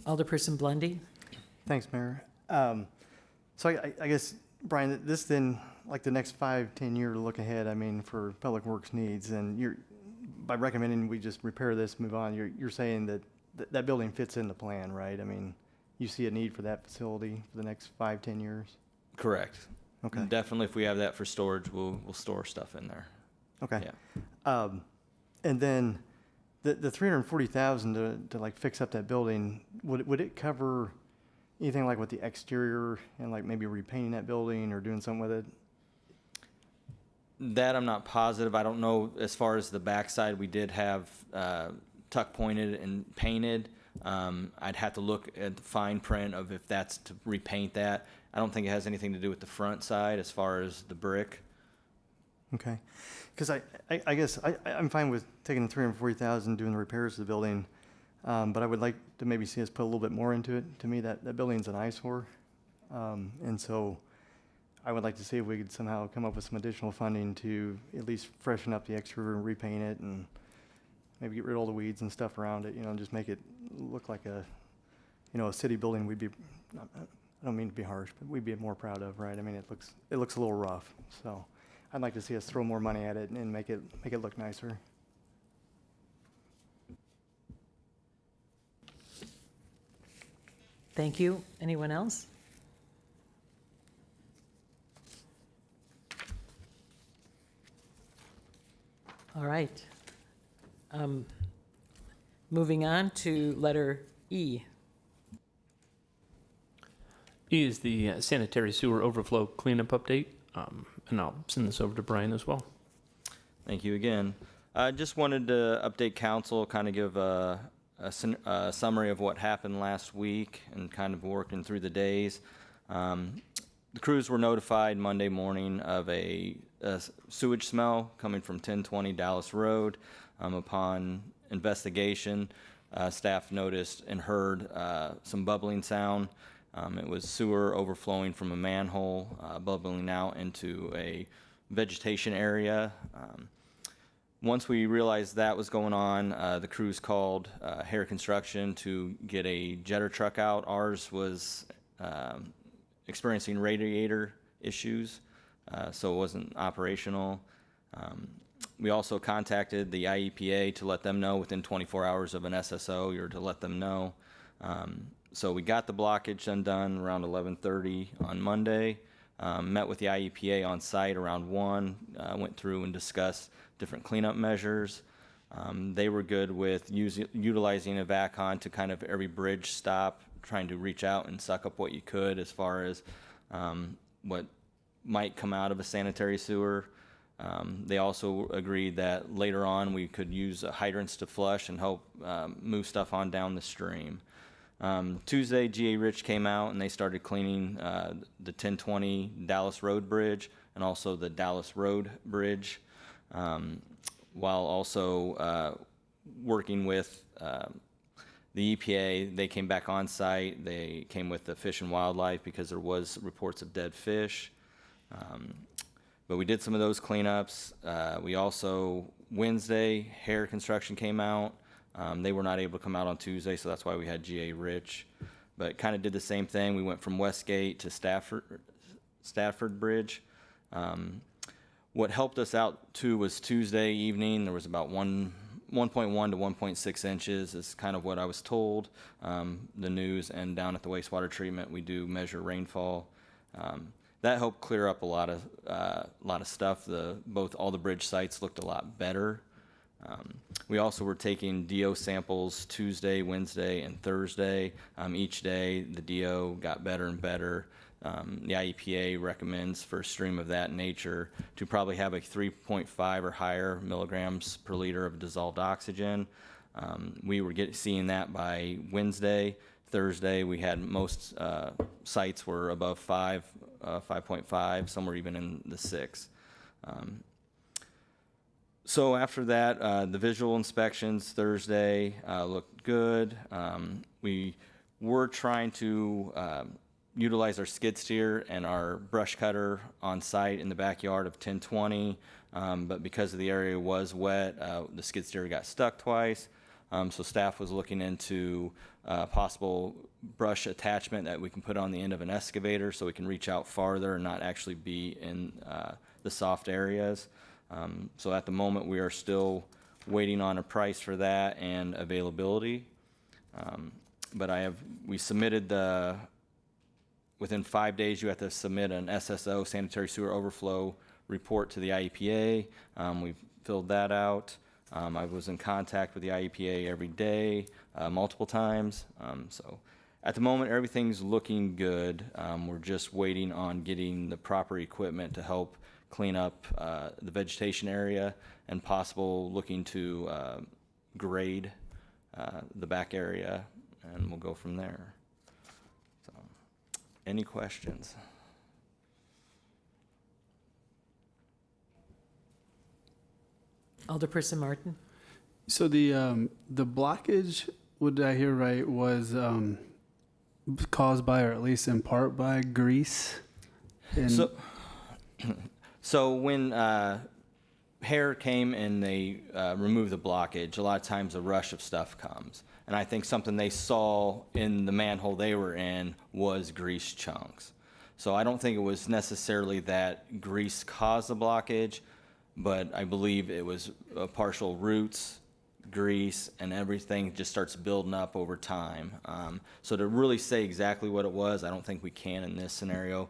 Alderperson Blundy? Thanks, Mayor. So I guess, Brian, this then, like the next 5-10 year look ahead, I mean, for Public Works needs, and by recommending we just repair this, move on, you're saying that that building fits in the plan, right? I mean, you see a need for that facility for the next 5-10 years? Correct. Okay. Definitely, if we have that for storage, we'll store stuff in there. Okay. Yeah. And then the $340,000 to like fix up that building, would it cover anything like with the exterior and like maybe repainting that building or doing something with it? That I'm not positive. I don't know as far as the backside. We did have tuck pointed and painted. I'd have to look at the fine print of if that's to repaint that. I don't think it has anything to do with the front side as far as the brick. Okay. Because I guess I'm fine with taking the 340,000, doing the repairs to the building, but I would like to maybe see us put a little bit more into it. To me, that building's an eyesore. And so I would like to see if we could somehow come up with some additional funding to at least freshen up the exterior and repaint it and maybe get rid of all the weeds and stuff around it, and just make it look like a city building we'd be, I don't mean to be harsh, but we'd be more proud of, right? I mean, it looks a little rough. So I'd like to see us throw more money at it and make it look nicer. Thank you. Anyone else? All right. Moving on to letter E. E is the sanitary sewer overflow cleanup update, and I'll send this over to Brian as well. Thank you again. I just wanted to update council, kind of give a summary of what happened last week and kind of working through the days. The crews were notified Monday morning of a sewage smell coming from 1020 Dallas Road. Upon investigation, staff noticed and heard some bubbling sound. It was sewer overflowing from a manhole, bubbling out into a vegetation area. Once we realized that was going on, the crews called Hare Construction to get a jetter truck out. Ours was experiencing radiator issues, so it wasn't operational. We also contacted the IEPA to let them know within 24 hours of an SSO, you're to let them know. So we got the blockage undone around 11:30 on Monday, met with the IEPA on site around 1, went through and discussed different cleanup measures. They were good with utilizing a VACON to kind of every bridge stop, trying to reach out and suck up what you could as far as what might come out of a sanitary sewer. They also agreed that later on we could use hydrants to flush and help move stuff on down the stream. Tuesday, GA Rich came out and they started cleaning the 1020 Dallas Road Bridge and also the Dallas Road Bridge, while also working with the EPA. They came back on site. They came with the Fish and Wildlife because there was reports of dead fish. But we did some of those cleanups. We also, Wednesday, Hare Construction came out. They were not able to come out on Tuesday, so that's why we had GA Rich. But kind of did the same thing. We went from Westgate to Stafford Bridge. What helped us out too was Tuesday evening. There was about 1.1 to 1.6 inches is kind of what I was told. The news, and down at the wastewater treatment, we do measure rainfall. That helped clear up a lot of stuff. All the bridge sites looked a lot better. We also were taking DO samples Tuesday, Wednesday, and Thursday. Each day, the DO got better and better. The IEPA recommends for a stream of that nature to probably have a 3.5 or higher milligrams per liter of dissolved oxygen. We were seeing that by Wednesday. Thursday, we had most sites were above 5, 5.5, some were even in the 6. So after that, the visual inspections Thursday looked good. We were trying to utilize our skid steer and our brush cutter on site in the backyard of 1020, but because the area was wet, the skid steer got stuck twice. So staff was looking into possible brush attachment that we can put on the end of an excavator so we can reach out farther and not actually be in the soft areas. So at the moment, we are still waiting on a price for that and availability. But we submitted within 5 days, you have to submit an SSO, sanitary sewer overflow report to the IEPA. We've filled that out. I was in contact with the IEPA every day, multiple times. So at the moment, everything's looking good. We're just waiting on getting the proper equipment to help clean up the vegetation area and possible looking to grade the back area and we'll go from there. So, any questions? Alderperson Martin? So the blockage, what did I hear right, was caused by, or at least in part by, grease? And So when Hare came and they removed the blockage, a lot of times a rush of stuff comes. And I think something they saw in the manhole they were in was grease chunks. So I don't think it was necessarily that grease caused the blockage, but I believe it was partial roots, grease, and everything just starts building up over time. So to really say exactly what it was, I don't think we can in this scenario.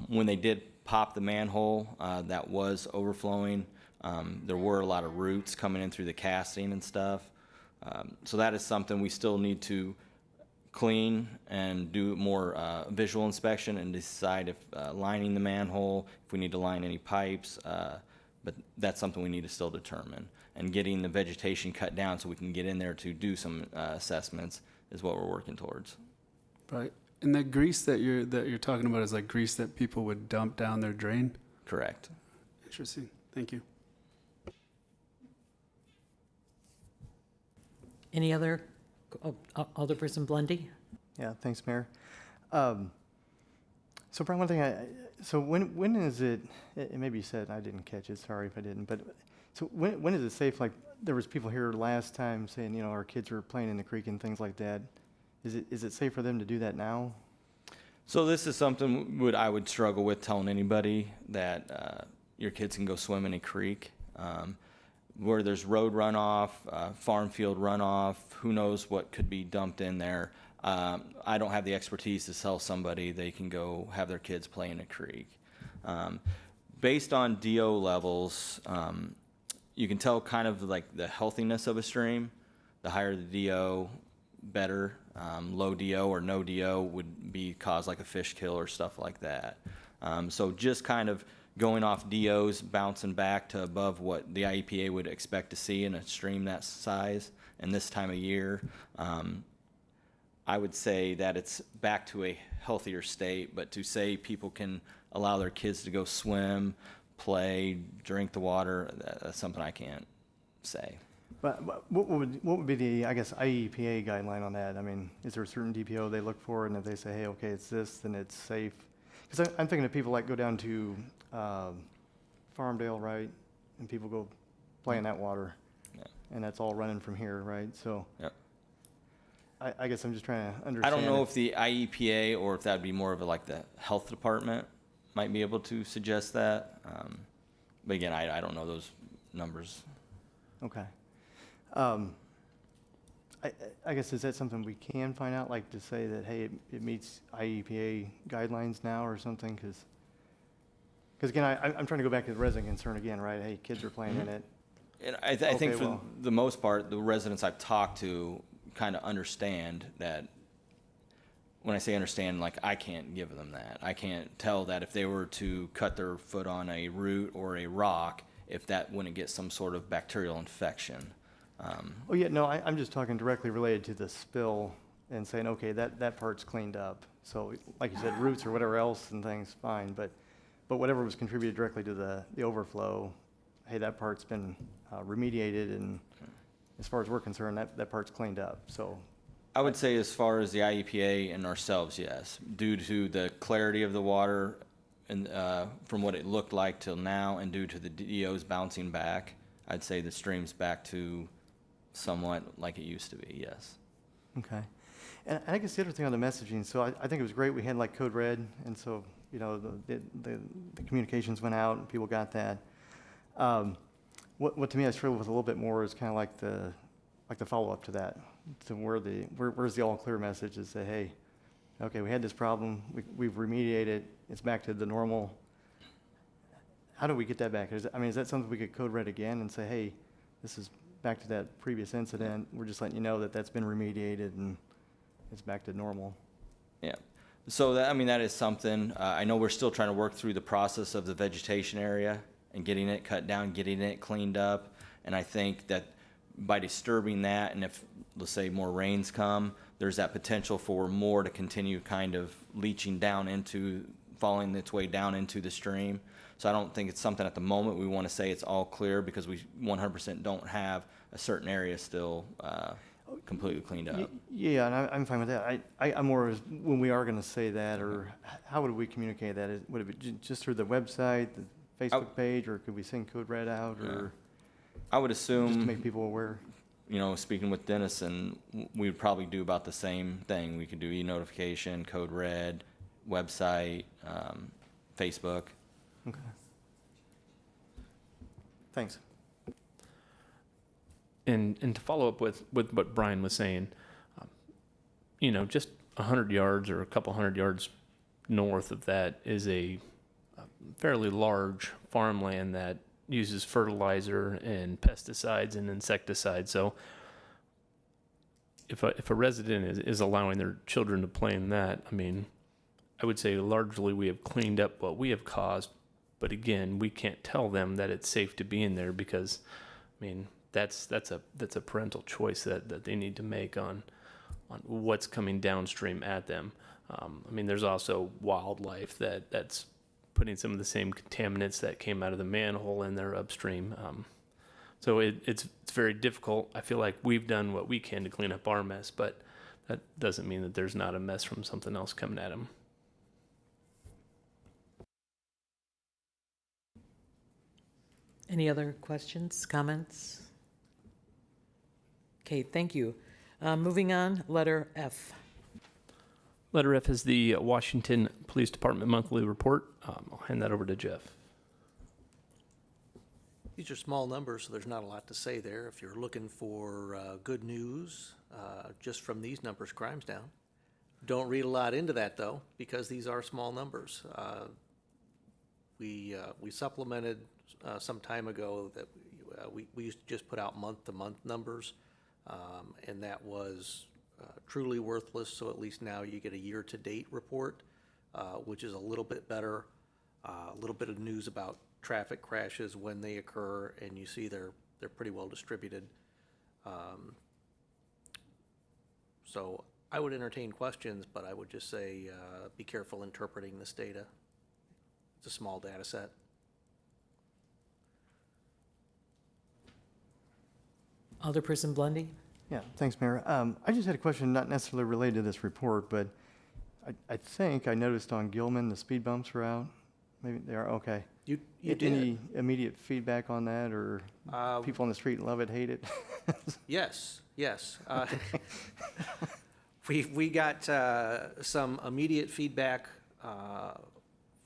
When they did pop the manhole that was overflowing, there were a lot of roots coming in through the casting and stuff. So that is something we still need to clean and do more visual inspection and decide if lining the manhole, if we need to line any pipes, but that's something we need to still determine. And getting the vegetation cut down so we can get in there to do some assessments is what we're working towards. right. And that grease that you're talking about is like grease that people would dump down their drain? Correct. Interesting. Thank you. Any other? Alderperson Blendy? Yeah, thanks, Mayor. So Brian, one thing, so when is it, maybe you said, I didn't catch it, sorry if I didn't, but so when is it safe, like, there was people here last time saying, you know, our kids are playing in the creek and things like that. Is it safe for them to do that now? So this is something I would struggle with telling anybody that your kids can go swim in a creek. Where there's road runoff, farm field runoff, who knows what could be dumped in there. I don't have the expertise to tell somebody they can go have their kids play in a creek. Based on DO levels, you can tell kind of like the healthiness of a stream. The higher the DO, better. Low DO or no DO would be cause like a fish kill or stuff like that. So just kind of going off DOs, bouncing back to above what the IEPA would expect to see in a stream that size and this time of year, I would say that it's back to a healthier state. But to say people can allow their kids to go swim, play, drink the water, that's something I can't say. But what would be the, I guess, IEPA guideline on that? I mean, is there a certain DPO they look for, and if they say, hey, okay, it's this, then it's safe? Because I'm thinking of people like go down to Farmdale, right, and people go play in that water, and that's all running from here, right? So Yep. I guess I'm just trying to understand. I don't know if the IEPA or if that'd be more of like the health department might be able to suggest that. But again, I don't know those numbers. Okay. I guess, is that something we can find out, like to say that, hey, it meets IEPA guidelines now or something? Because again, I'm trying to go back to the resident concern again, right? Hey, kids are playing in it. And I think Okay, for well. the most part, the residents I've talked to kind of understand that. When I say understand, like I can't give them that. I can't tell that if they were to cut their foot on a root or a rock, if that wouldn't get some sort of bacterial infection. Oh, yeah, no, I'm just talking directly related to the spill and saying, okay, that part's cleaned up. So like you said, roots or whatever else and things, fine, but whatever was contributed directly to the overflow, hey, that part's been remediated, and as far as we're concerned, that part's cleaned up, so. I would say as far as the IEPA and ourselves, yes. Due to the clarity of the water and from what it looked like till now, and due to the DOs bouncing back, I'd say the stream's back to somewhat like it used to be, yes. Okay. And I guess the other thing on the messaging, so I think it was great we had like Code Red, and so, you know, the communications went out and people got that. What to me I struggle with a little bit more is kind of like the follow-up to that, to where's the all clear message is say, hey, okay, we had this problem, we've remediated, it's back to the normal. How do we get that back? Is that something we could Code Red again and say, hey, this is back to that previous incident, we're just letting you know that that's been remediated and it's back to normal? Yeah. So that is something, I know we're still trying to work through the process of the vegetation area and getting it cut down, getting it cleaned up. And I think that by disturbing that, and if, let's say, more rains come, there's that potential for more to continue kind of leaching down into, following its way down into the stream. So I don't think it's something at the moment we want to say it's all clear, because we 100% don't have a certain area still completely cleaned up. Yeah, and I'm fine with that. I'm more as when we are going to say that, or how would we communicate that? Would it be just through the website, the Facebook page, or could we send Code Red out, or I would assume, just to make people aware? You know, speaking with Dennis, and we would probably do about the same thing. We could do e-notification, Code Red, website, Facebook. Okay. Thanks. And to follow up with what Brian was saying, you know, just 100 yards or a couple hundred yards north of that is a fairly large farmland that uses fertilizer and pesticides and insecticides. So if a resident is allowing their children to play in that, I mean, I would say largely we have cleaned up what we have caused. But again, we can't tell them that it's safe to be in there, because, I mean, that's a parental choice that they need to make on what's coming downstream at them. I mean, there's also wildlife that's putting some of the same contaminants that came out of the manhole in their upstream. So it's very difficult. I feel like we've done what we can to clean up our mess, but that doesn't mean that there's not a mess from something else coming at them. Any other questions, comments? Okay, thank you. Moving on, letter F. Letter F is the Washington Police Department monthly report. I'll hand that over to Jeff. These are small numbers, so there's not a lot to say there. If you're looking for good news, just from these numbers, crime's down. Don't read a lot into that, though, because these are small numbers. We supplemented some time ago that we used to just put out month-to-month numbers, and that was truly worthless. So at least now you get a year-to-date report, which is a little bit better, a little bit of news about traffic crashes when they occur, and you see they're pretty well distributed. So I would entertain questions, but I would just say be careful interpreting this data. It's a small data set. Alderperson Blundy? Yeah, thanks, Mayor. I just had a question, not necessarily related to this report, but I think I noticed on Gilman the speed bumps were out. Maybe they are, okay. You Any immediate feedback on that, or people on the street love it, hate it? Yes. We got some immediate feedback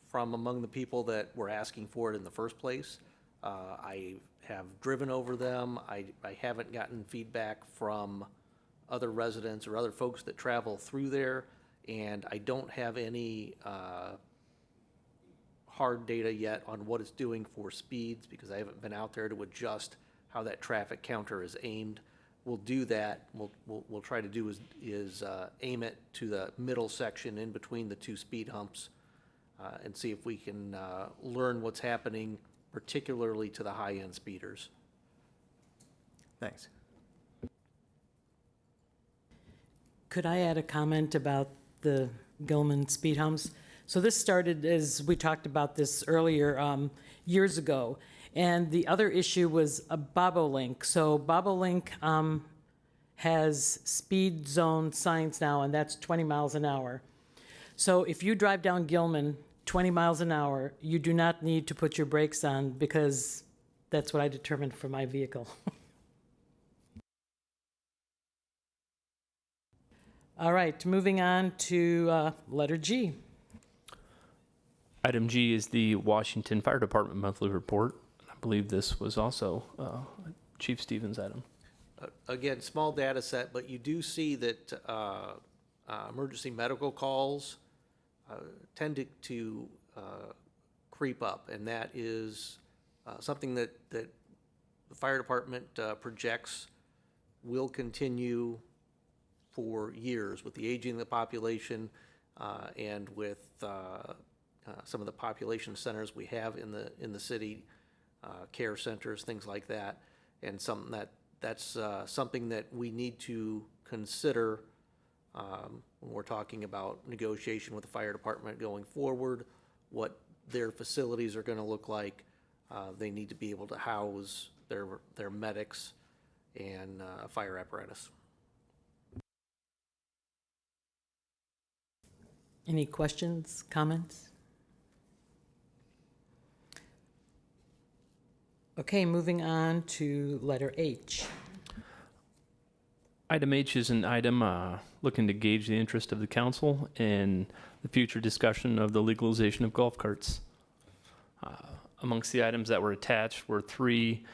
from among the people that were asking for it in the first place. I have driven over them. I haven't gotten feedback from other residents or other folks that travel through there, and I don't have any hard data yet on what it's doing for speeds, because I haven't been out there to adjust how that traffic counter is aimed. We'll do that. We'll try to do is aim it to the middle section in between the two speed humps, and see if we can learn what's happening, particularly to the high-end speeders. Thanks. Could I add a comment about the Gilman speed humps? So this started, as we talked about this earlier, years ago. And the other issue was a Bobolink. So Bobolink has speed zone signs now, and that's 20 miles an hour. So if you drive down Gilman 20 miles an hour, you do not need to put your brakes on, because that's what I determined for my vehicle. All right, moving on to letter G. Item G is the Washington Fire Department monthly report. I believe this was also Chief Stevens' item. Again, small data set, but you do see that emergency medical calls tend to creep up, and that is something that the fire department projects will continue for years with the aging of the population and with some of the population centers we have in the city, care centers, things like that, and something that's something that we need to consider when we're talking about negotiation with the fire department going forward, what their facilities are going to look like. They need to be able to house their medics and fire apparatus. Any questions, comments? Okay, moving on to letter H. Item H is an item looking to gauge the interest of the council in the future discussion of the legalization of golf carts. Amongst the items that were attached were 3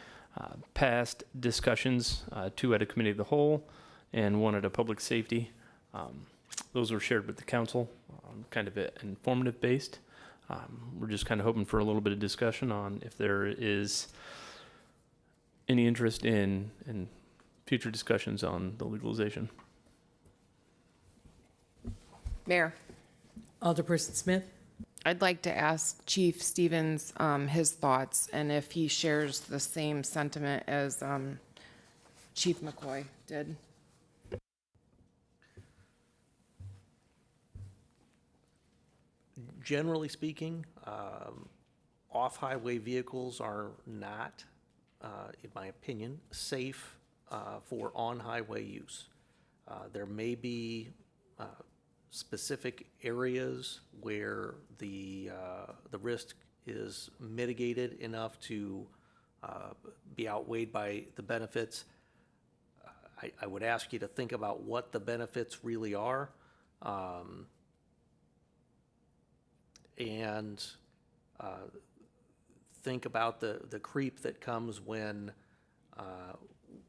past discussions, 2 at a committee of the whole and 1 at a public safety. Those were shared with the council, kind of informative based. We're just kind of hoping for a little bit of discussion on if there is any interest in future discussions on the legalization. Mayor, Alderperson Smith? I'd like to ask Chief Stevens his thoughts and if he shares the same sentiment as Chief McCoy did. Generally speaking, off-highway vehicles are not, in my opinion, safe for on-highway use. There may be specific areas where the risk is mitigated enough to be outweighed by the benefits. I would ask you to think about what the benefits really are. And think about the creep that comes when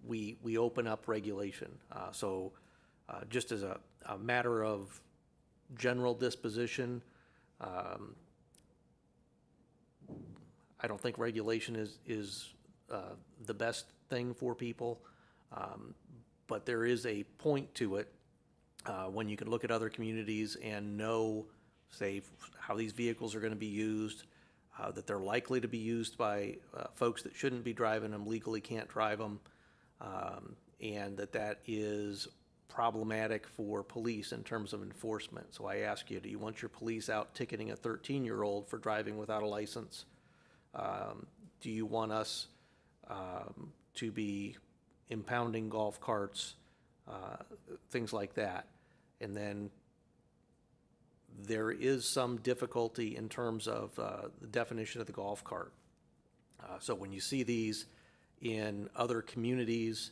we open up regulation. So just as a matter of general disposition, I don't think regulation is the best thing for people, but there is a point to it when you can look at other communities and know, say, how these vehicles are going to be used, that they're likely to be used by folks that shouldn't be driving them, legally can't drive them, and that is problematic for police in terms of enforcement. So I ask you, do you want your police out ticketing a 13-year-old for driving without a license? Do you want us to be impounding golf carts, things like that? And then there is some difficulty in terms of the definition of the golf cart. So when you see these in other communities,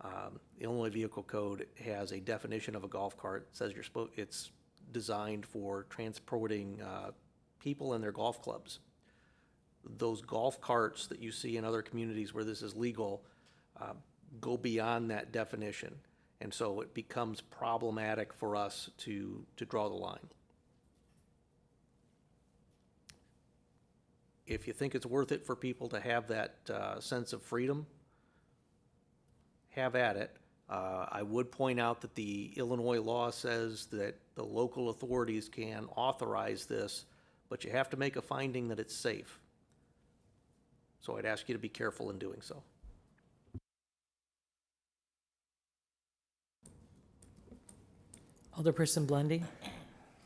the Illinois Vehicle Code has a definition of a golf cart. It says it's designed for transporting people and their golf clubs. Those golf carts that you see in other communities where this is legal go beyond that definition. And so it becomes problematic for us to draw the line. If you think it's worth it for people to have that sense of freedom, have at it. I would point out that the Illinois law says that the local authorities can authorize this, but you have to make a finding that it's safe. So I'd ask you to be careful in doing so. Alderperson Blondie?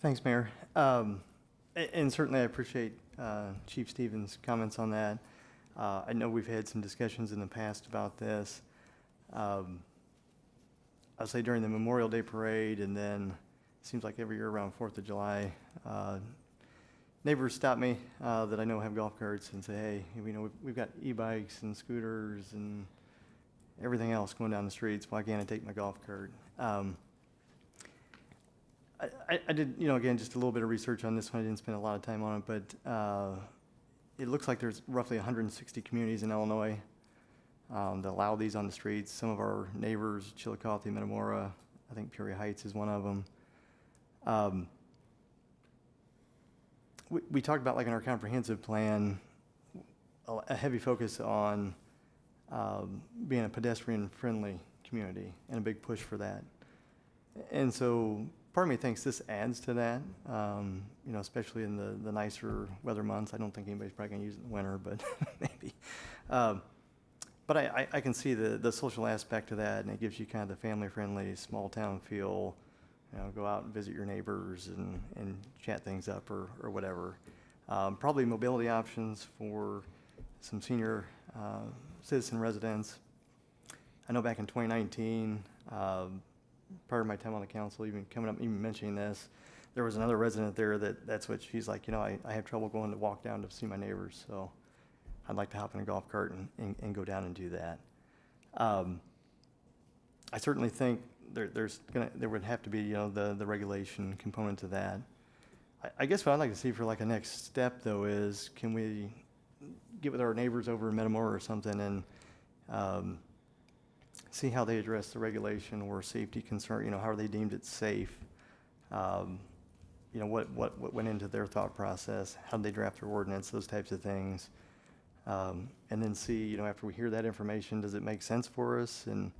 Thanks, Mayor. And certainly I appreciate Chief Stevens' comments on that. I know we've had some discussions in the past about this. I'll say during the Memorial Day Parade, and then it seems like every year around 4th of July, neighbors stop me that I know have golf carts and say, hey, we've got e-bikes and scooters and everything else going down the streets. Why can't I take my golf cart? I did, again, just a little bit of research on this one. I didn't spend a lot of time on it, but it looks like there's roughly 160 communities in Illinois that allow these on the streets. Some of our neighbors, Chillicothe, Metamora, I think Peoria Heights is one of them. We talked about, like in our comprehensive plan, a heavy focus on being a pedestrian-friendly community and a big push for that. And so part of me thinks this adds to that, especially in the nicer weather months. I don't think anybody's probably going to use it in the winter, but maybe. But I can see the social aspect of that, and it gives you kind of the family-friendly, small-town feel. You know, go out and visit your neighbors and chat things up or whatever. Probably mobility options for some senior citizen residents. I know back in 2019, prior to my time on the council, even mentioning this, there was another resident there that's what she's like, you know, I have trouble going to walk down to see my neighbors, so I'd like to hop in a golf cart and go down and do that. I certainly think there would have to be, you know, the regulation component to that. I guess what I'd like to see for like a next step though is, can we get with our neighbors over in Metamora or something and see how they address the regulation or safety concern, you know, how are they deemed it safe? You know, what went into their thought process, how did they draft their ordinance, those types of things. And then see, you know, after we hear that information, does it make sense for us? And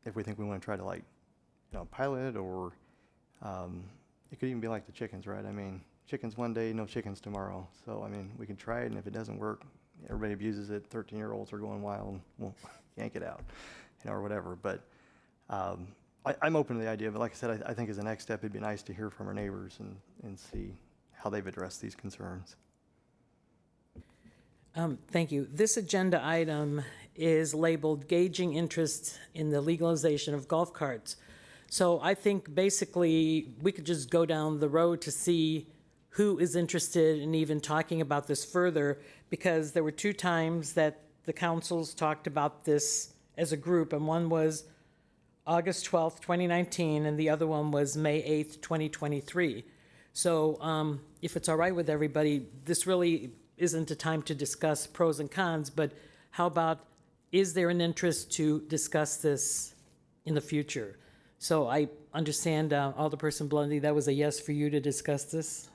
if we think we want to try to, like, you know, pilot, or it could even be like the chickens, right? I mean, chickens one day, no chickens tomorrow. So, I mean, we can try it, and if it doesn't work, everybody abuses it. 13-year-olds are going wild, and we'll yank it out, you know, or whatever. But I'm open to the idea, but like I said, I think as a next step, it'd be nice to hear from our neighbors and see how they've addressed these concerns. Thank you. This agenda item is labeled gauging interest in the legalization of golf carts. So I think basically we could just go down the road to see who is interested in even talking about this further, because there were 2 times that the councils talked about this as a group, and one was August 12th, 2019, and the other one was May 8th, 2023. So if it's all right with everybody, this really isn't a time to discuss pros and cons, but how about, is there an interest to discuss this in the future? So I understand, Alderperson Blundy, that was a yes for you to discuss this?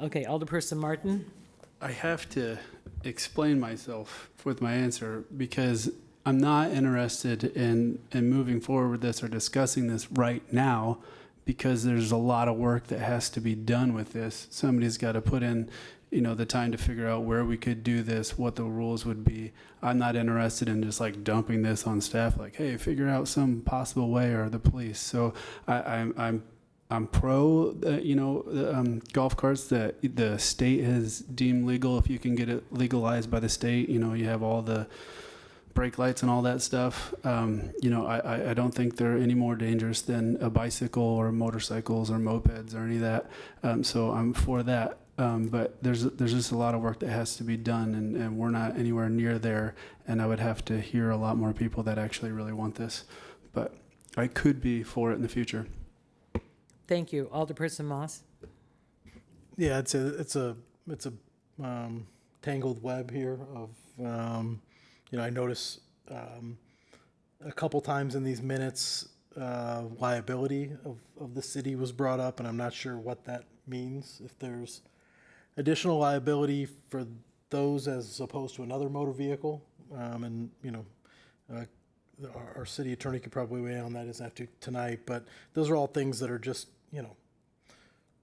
Okay, Alderperson Martin? I have to explain myself with my answer, because I'm not interested in moving forward with this or discussing this right now, because there's a lot of work that has to be done with this. Somebody's got to put in, you know, the time to figure out where we could do this, what the rules would be. I'm not interested in just like dumping this on staff, like, hey, figure out some possible way, or the police. So I'm pro, you know, golf carts that the state has deemed legal. If you can get it legalized by the state, you know, you have all the brake lights and all that stuff. You know, I don't think they're any more dangerous than a bicycle or motorcycles or mopeds or any of that. So I'm for that. But there's just a lot of work that has to be done, and we're not anywhere near there. And I would have to hear a lot more people that actually really want this. But I could be for it in the future. Thank you. Alderperson Moss? Yeah, it's a tangled web here of, you know, I notice a couple times in these minutes, liability of the city was brought up, and I'm not sure what that means. If there's additional liability for those as opposed to another motor vehicle, and, you know, our city attorney could probably weigh in on that after tonight, but those are all things that are just, you know,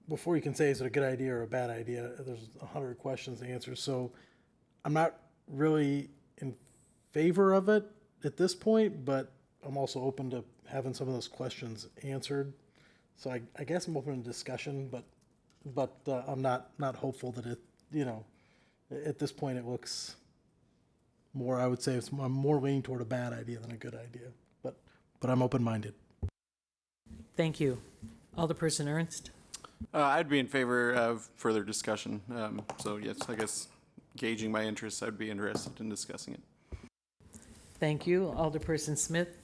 before you can say is it a good idea or a bad idea, there's 100 questions to answer. So I'm not really in favor of it at this point, but I'm also open to having some of those questions answered. So I guess I'm open to discussion, but I'm not hopeful that it, you know, at this point it looks more, I would say I'm more leaning toward a bad idea than a good idea, but I'm open-minded. Thank you. Alderperson Ernst? I'd be in favor of further discussion. So yes, I guess gauging my interests, I'd be interested in discussing it. Thank you. Alderperson Smith?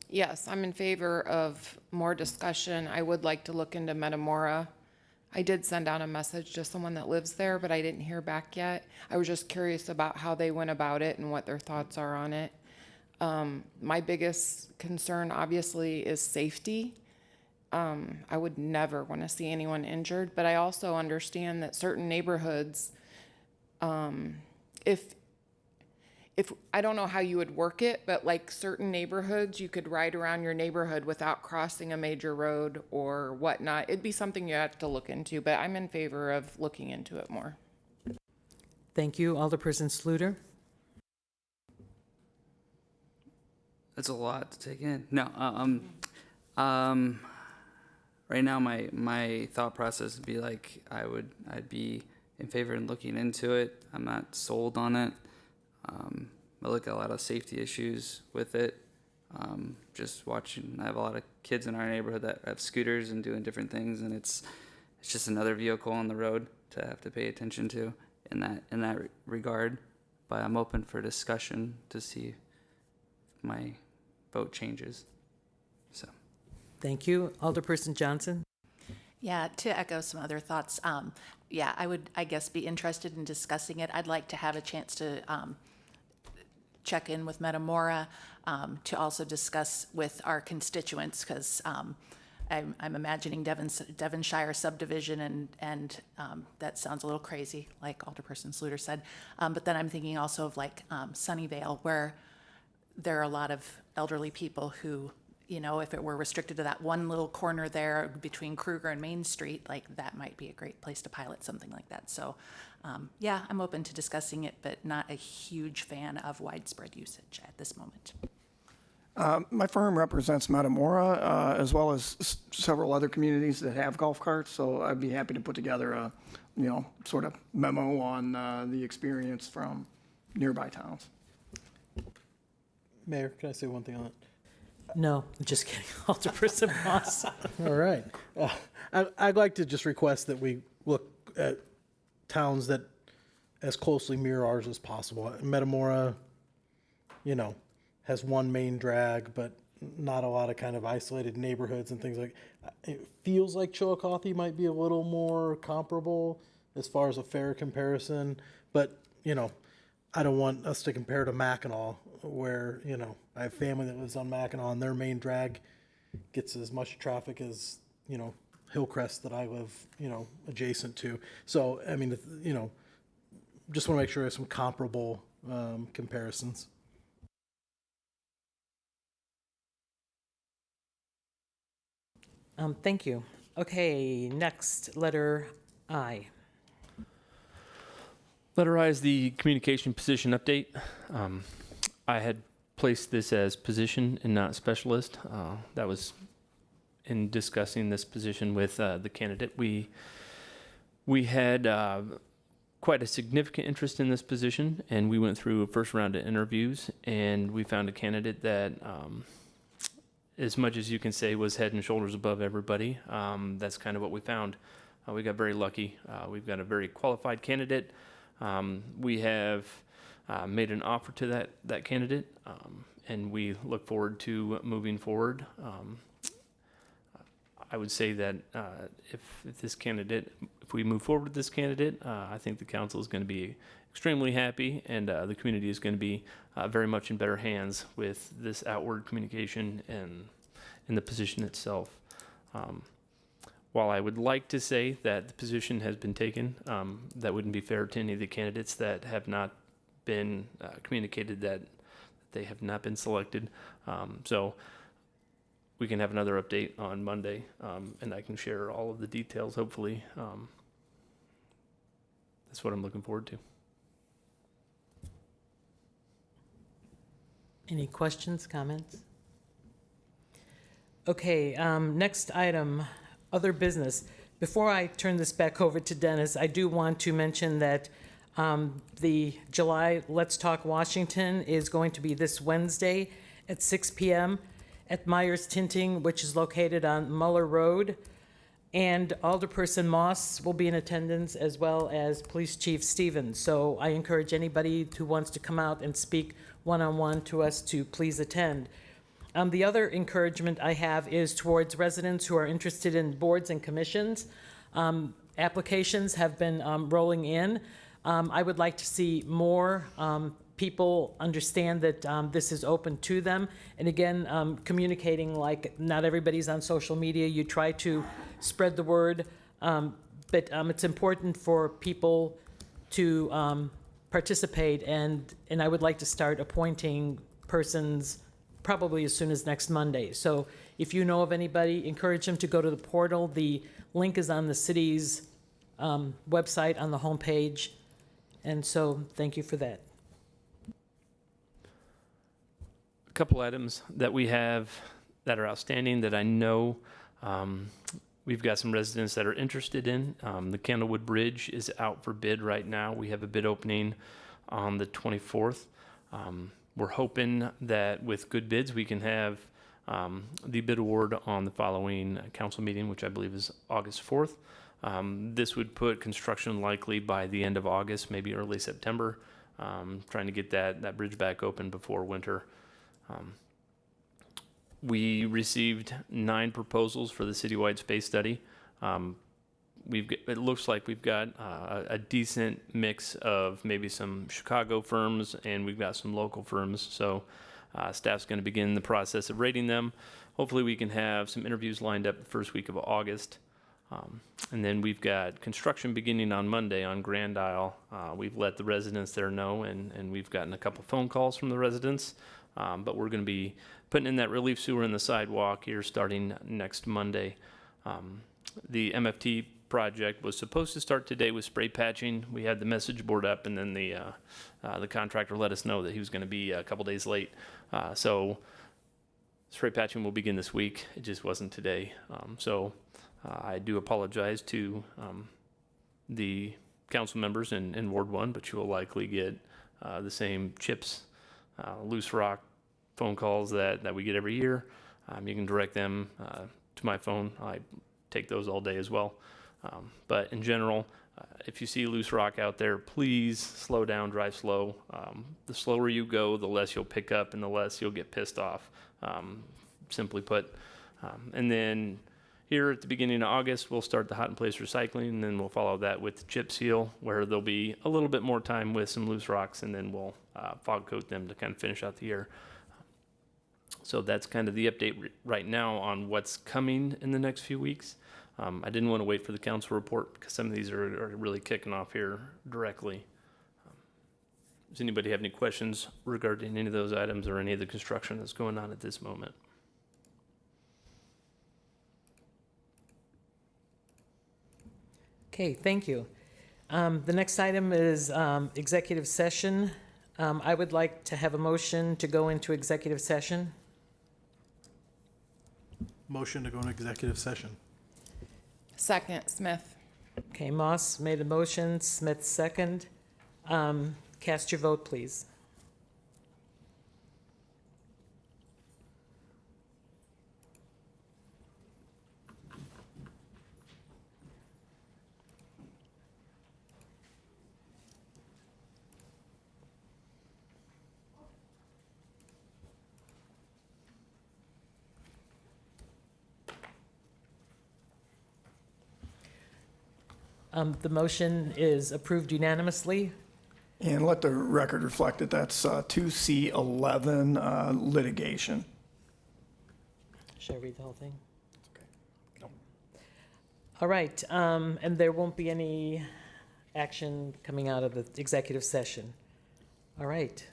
Yes, I'm in favor of more discussion. I would like to look into Metamora. I did send out a message to someone that lives there, but I didn't hear back yet. I was just curious about how they went about it and what their thoughts are on it. My biggest concern, obviously, is safety. I would never want to see anyone injured, but I also understand that certain neighborhoods, if if, I don't know how you would work it, but like certain neighborhoods, you could ride around your neighborhood without crossing a major road or whatnot. It'd be something you have to look into, but I'm in favor of looking into it more. Thank you. Alderperson Sluter? That's a lot to take in. No, right now my thought process would be like I'd be in favor of looking into it. I'm not sold on it. I look at a lot of safety issues with it. Just watching, I have a lot of kids in our neighborhood that have scooters and doing different things, and it's just another vehicle on the road to have to pay attention to in that regard. But I'm open for discussion to see if my vote changes. So. Thank you. Alderperson Johnson? Yeah, to echo some other thoughts, yeah, I would, I guess, be interested in discussing it. I'd like to have a chance to check in with Metamora, to also discuss with our constituents, because I'm imagining Devonshire subdivision, and that sounds a little crazy, like Alderperson Sluter said. But then I'm thinking also of like Sunnyvale, where there are a lot of elderly people who, you know, if it were restricted to that one little corner there between Kruger and Main Street, like that might be a great place to pilot something like that. So, yeah, I'm open to discussing it, but not a huge fan of widespread usage at this moment. My firm represents Metamora, as well as several other communities that have golf carts, so I'd be happy to put together a, sort of memo on the experience from nearby towns. Mayor, can I say one thing on it? No, I'm just kidding. Alderperson Moss. All right. I'd like to just request that we look at towns that as closely mirror ours as possible. Metamora, has one main drag, but not a lot of kind of isolated neighborhoods and things like. It feels like Chillicothe might be a little more comparable as far as a fair comparison, but I don't want us to compare to Mackinac, where I have family that lives on Mackinac, and their main drag gets as much traffic as Hillcrest that I live adjacent to. So I mean, just want to make sure there's some comparable comparisons. Thank you. Okay, next, letter I. Letter I is the communication position update. I had placed this as position and not specialist. That was in discussing this position with the candidate. We had quite a significant interest in this position, and we went through a first round of interviews, and we found a candidate that, as much as you can say, was head and shoulders above everybody. That's kind of what we found. We got very lucky. We've got a very qualified candidate. We have made an offer to that candidate, and we look forward to moving forward. I would say that if we move forward with this candidate, I think the council is going to be extremely happy, and the community is going to be very much in better hands with this outward communication and in the position itself. While I would like to say that the position has been taken, that wouldn't be fair to any of the candidates that have not been communicated that they have not been selected. So we can have another update on Monday, and I can share all of the details, hopefully. That's what I'm looking forward to. Any questions, comments? Okay, next item, other business. Before I turn this back over to Dennis, I do want to mention that the July Let's Talk Washington is going to be this Wednesday at 6 p.m. at Myers Tinting, which is located on Muller Road. And Alderperson Moss will be in attendance, as well as Police Chief Stevens. So I encourage anybody who wants to come out and speak one-on-one to us to please attend. The other encouragement I have is towards residents who are interested in boards and commissions. Applications have been rolling in. I would like to see more people understand that this is open to them. And again, communicating, like not everybody's on social media. You try to spread the word, but it's important for people to participate, and I would like to start appointing persons probably as soon as next Monday. So if you know of anybody, encourage them to go to the portal. The link is on the city's website on the homepage. And so thank you for that. A couple items that we have that are outstanding that I know we've got some residents that are interested in. The Candlewood Bridge is out for bid right now. We have a bid opening on the 24th. We're hoping that with good bids, we can have the bid award on the following council meeting, which I believe is August 4th. This would put construction likely by the end of August, maybe early September, trying to get that bridge back open before winter. We received 9 proposals for the citywide space study. It looks like we've got a decent mix of maybe some Chicago firms, and we've got some local firms. So staff's going to begin the process of rating them. Hopefully we can have some interviews lined up the first week of August. And then we've got construction beginning on Monday on Grand Isle. We've let the residents there know, and we've gotten a couple phone calls from the residents. But we're going to be putting in that relief sewer in the sidewalk here starting next Monday. The MFT project was supposed to start today with spray patching. We had the message board up, and then the contractor let us know that he was going to be a couple days late. So spray patching will begin this week. It just wasn't today. I do apologize to the council members in Ward 1, but you will likely get the same chips, loose rock phone calls that we get every year. You can direct them to my phone. I take those all day as well. But in general, if you see loose rock out there, please slow down, drive slow. The slower you go, the less you'll pick up and the less you'll get pissed off, simply put. And then here at the beginning of August, we'll start the hot in place recycling, and then we'll follow that with chip seal, where there'll be a little bit more time with some loose rocks, and then we'll fog coat them to kind of finish out the year. So that's kind of the update right now on what's coming in the next few weeks. I didn't want to wait for the council report because some of these are really kicking off here directly. Does anybody have any questions regarding any of those items or any of the construction that's going on at this moment? Okay, thank you. The next item is executive session. I would like to have a motion to go into executive session. Motion to go into executive session. Second, Smith. Okay, Moss made a motion, Smith second. Cast your vote, please. The motion is approved unanimously. And let the record reflect that that's 2C11 litigation. Should I read the whole thing? All right, and there won't be any action coming out of the executive session. All right.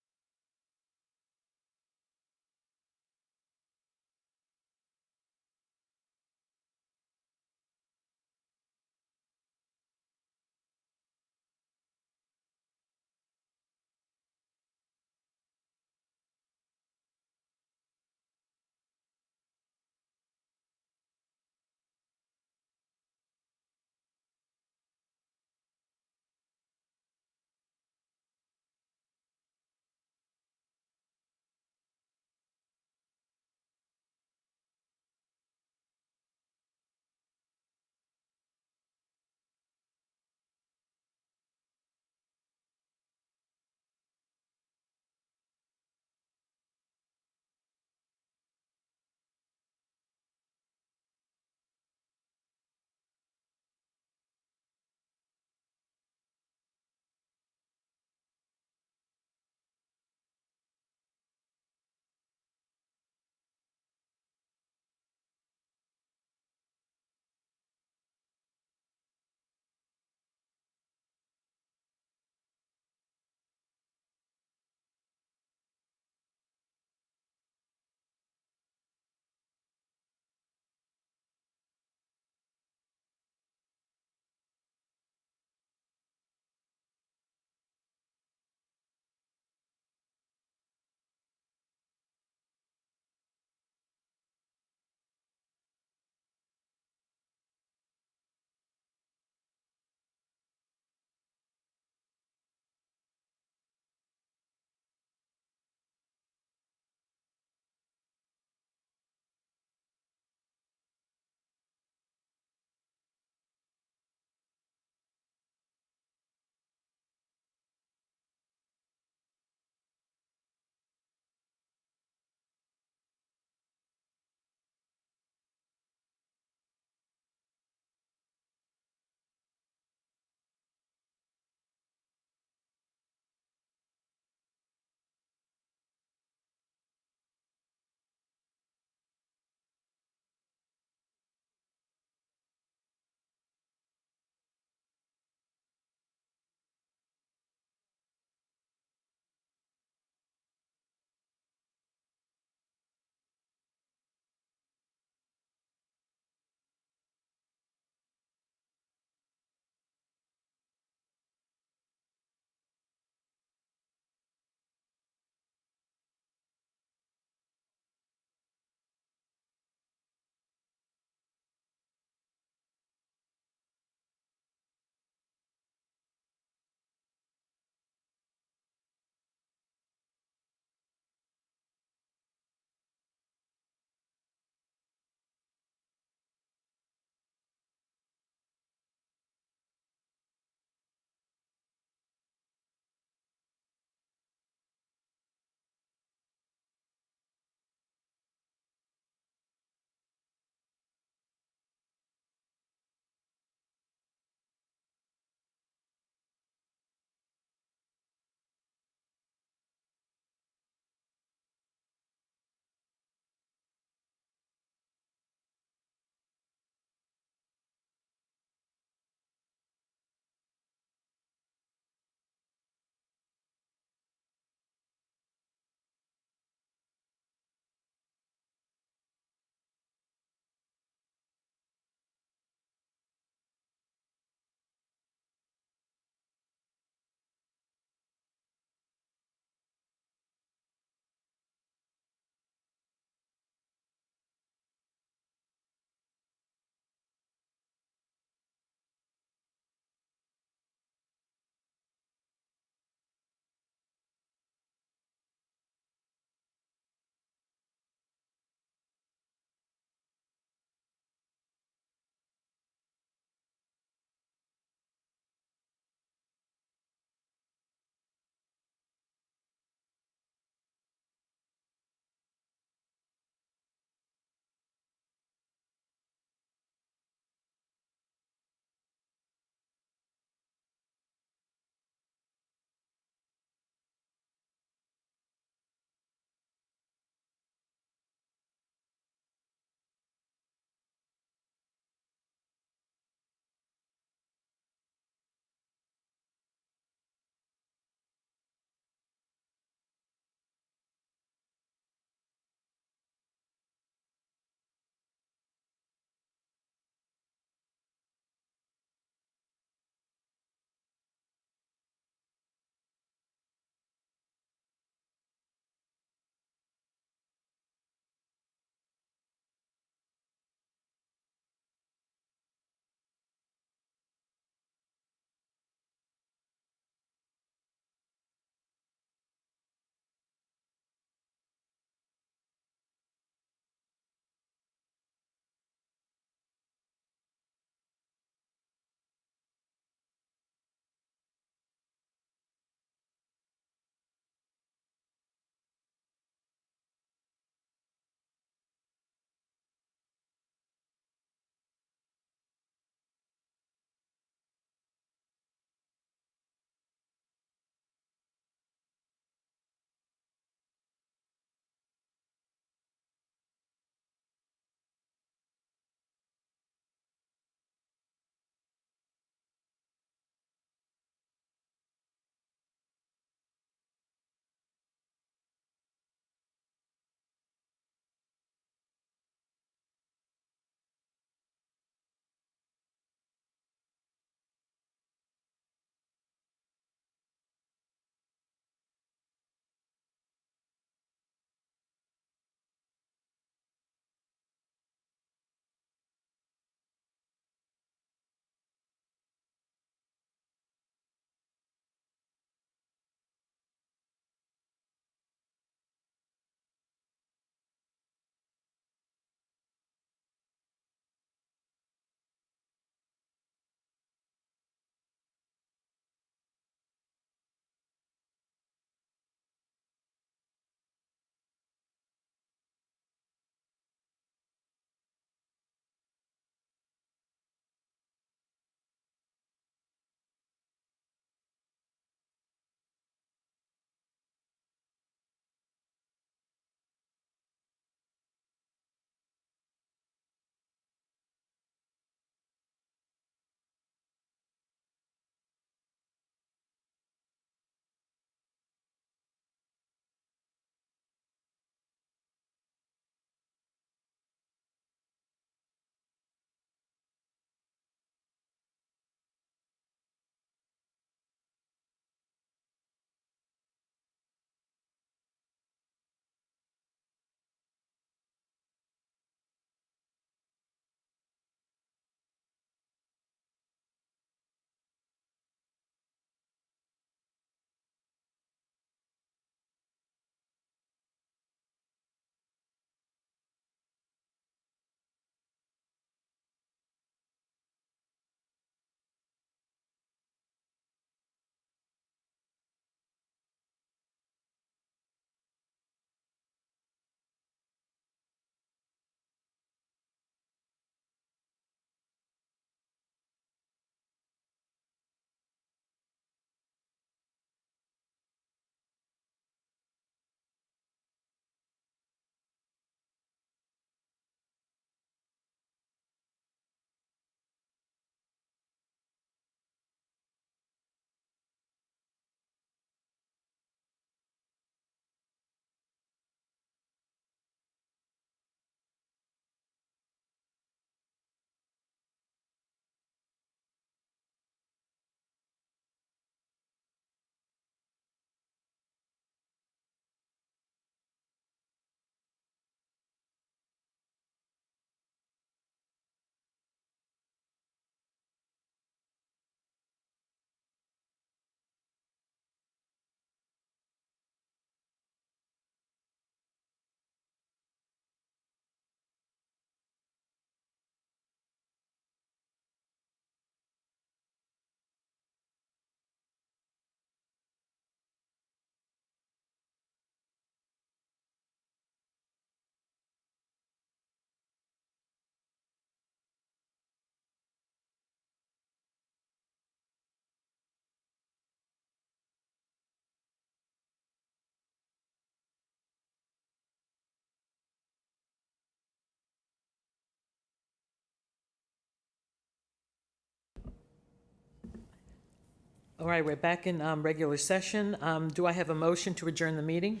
All right, we're back in regular session. Do I have a motion to adjourn the meeting?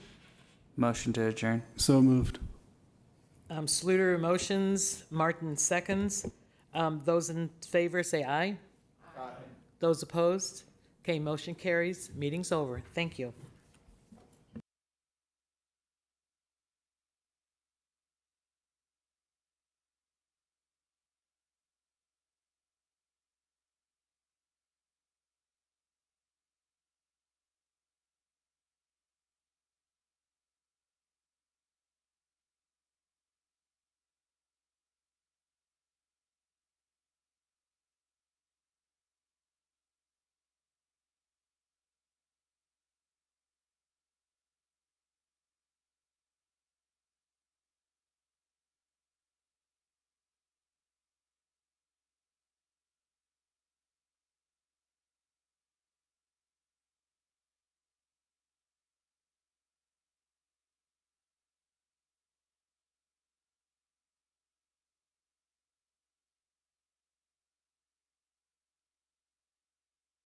Motion to adjourn. So moved. Sluter motions, Martin seconds. Those in favor say aye. Aye. Those opposed? Okay, motion carries. Meeting's over. Thank you.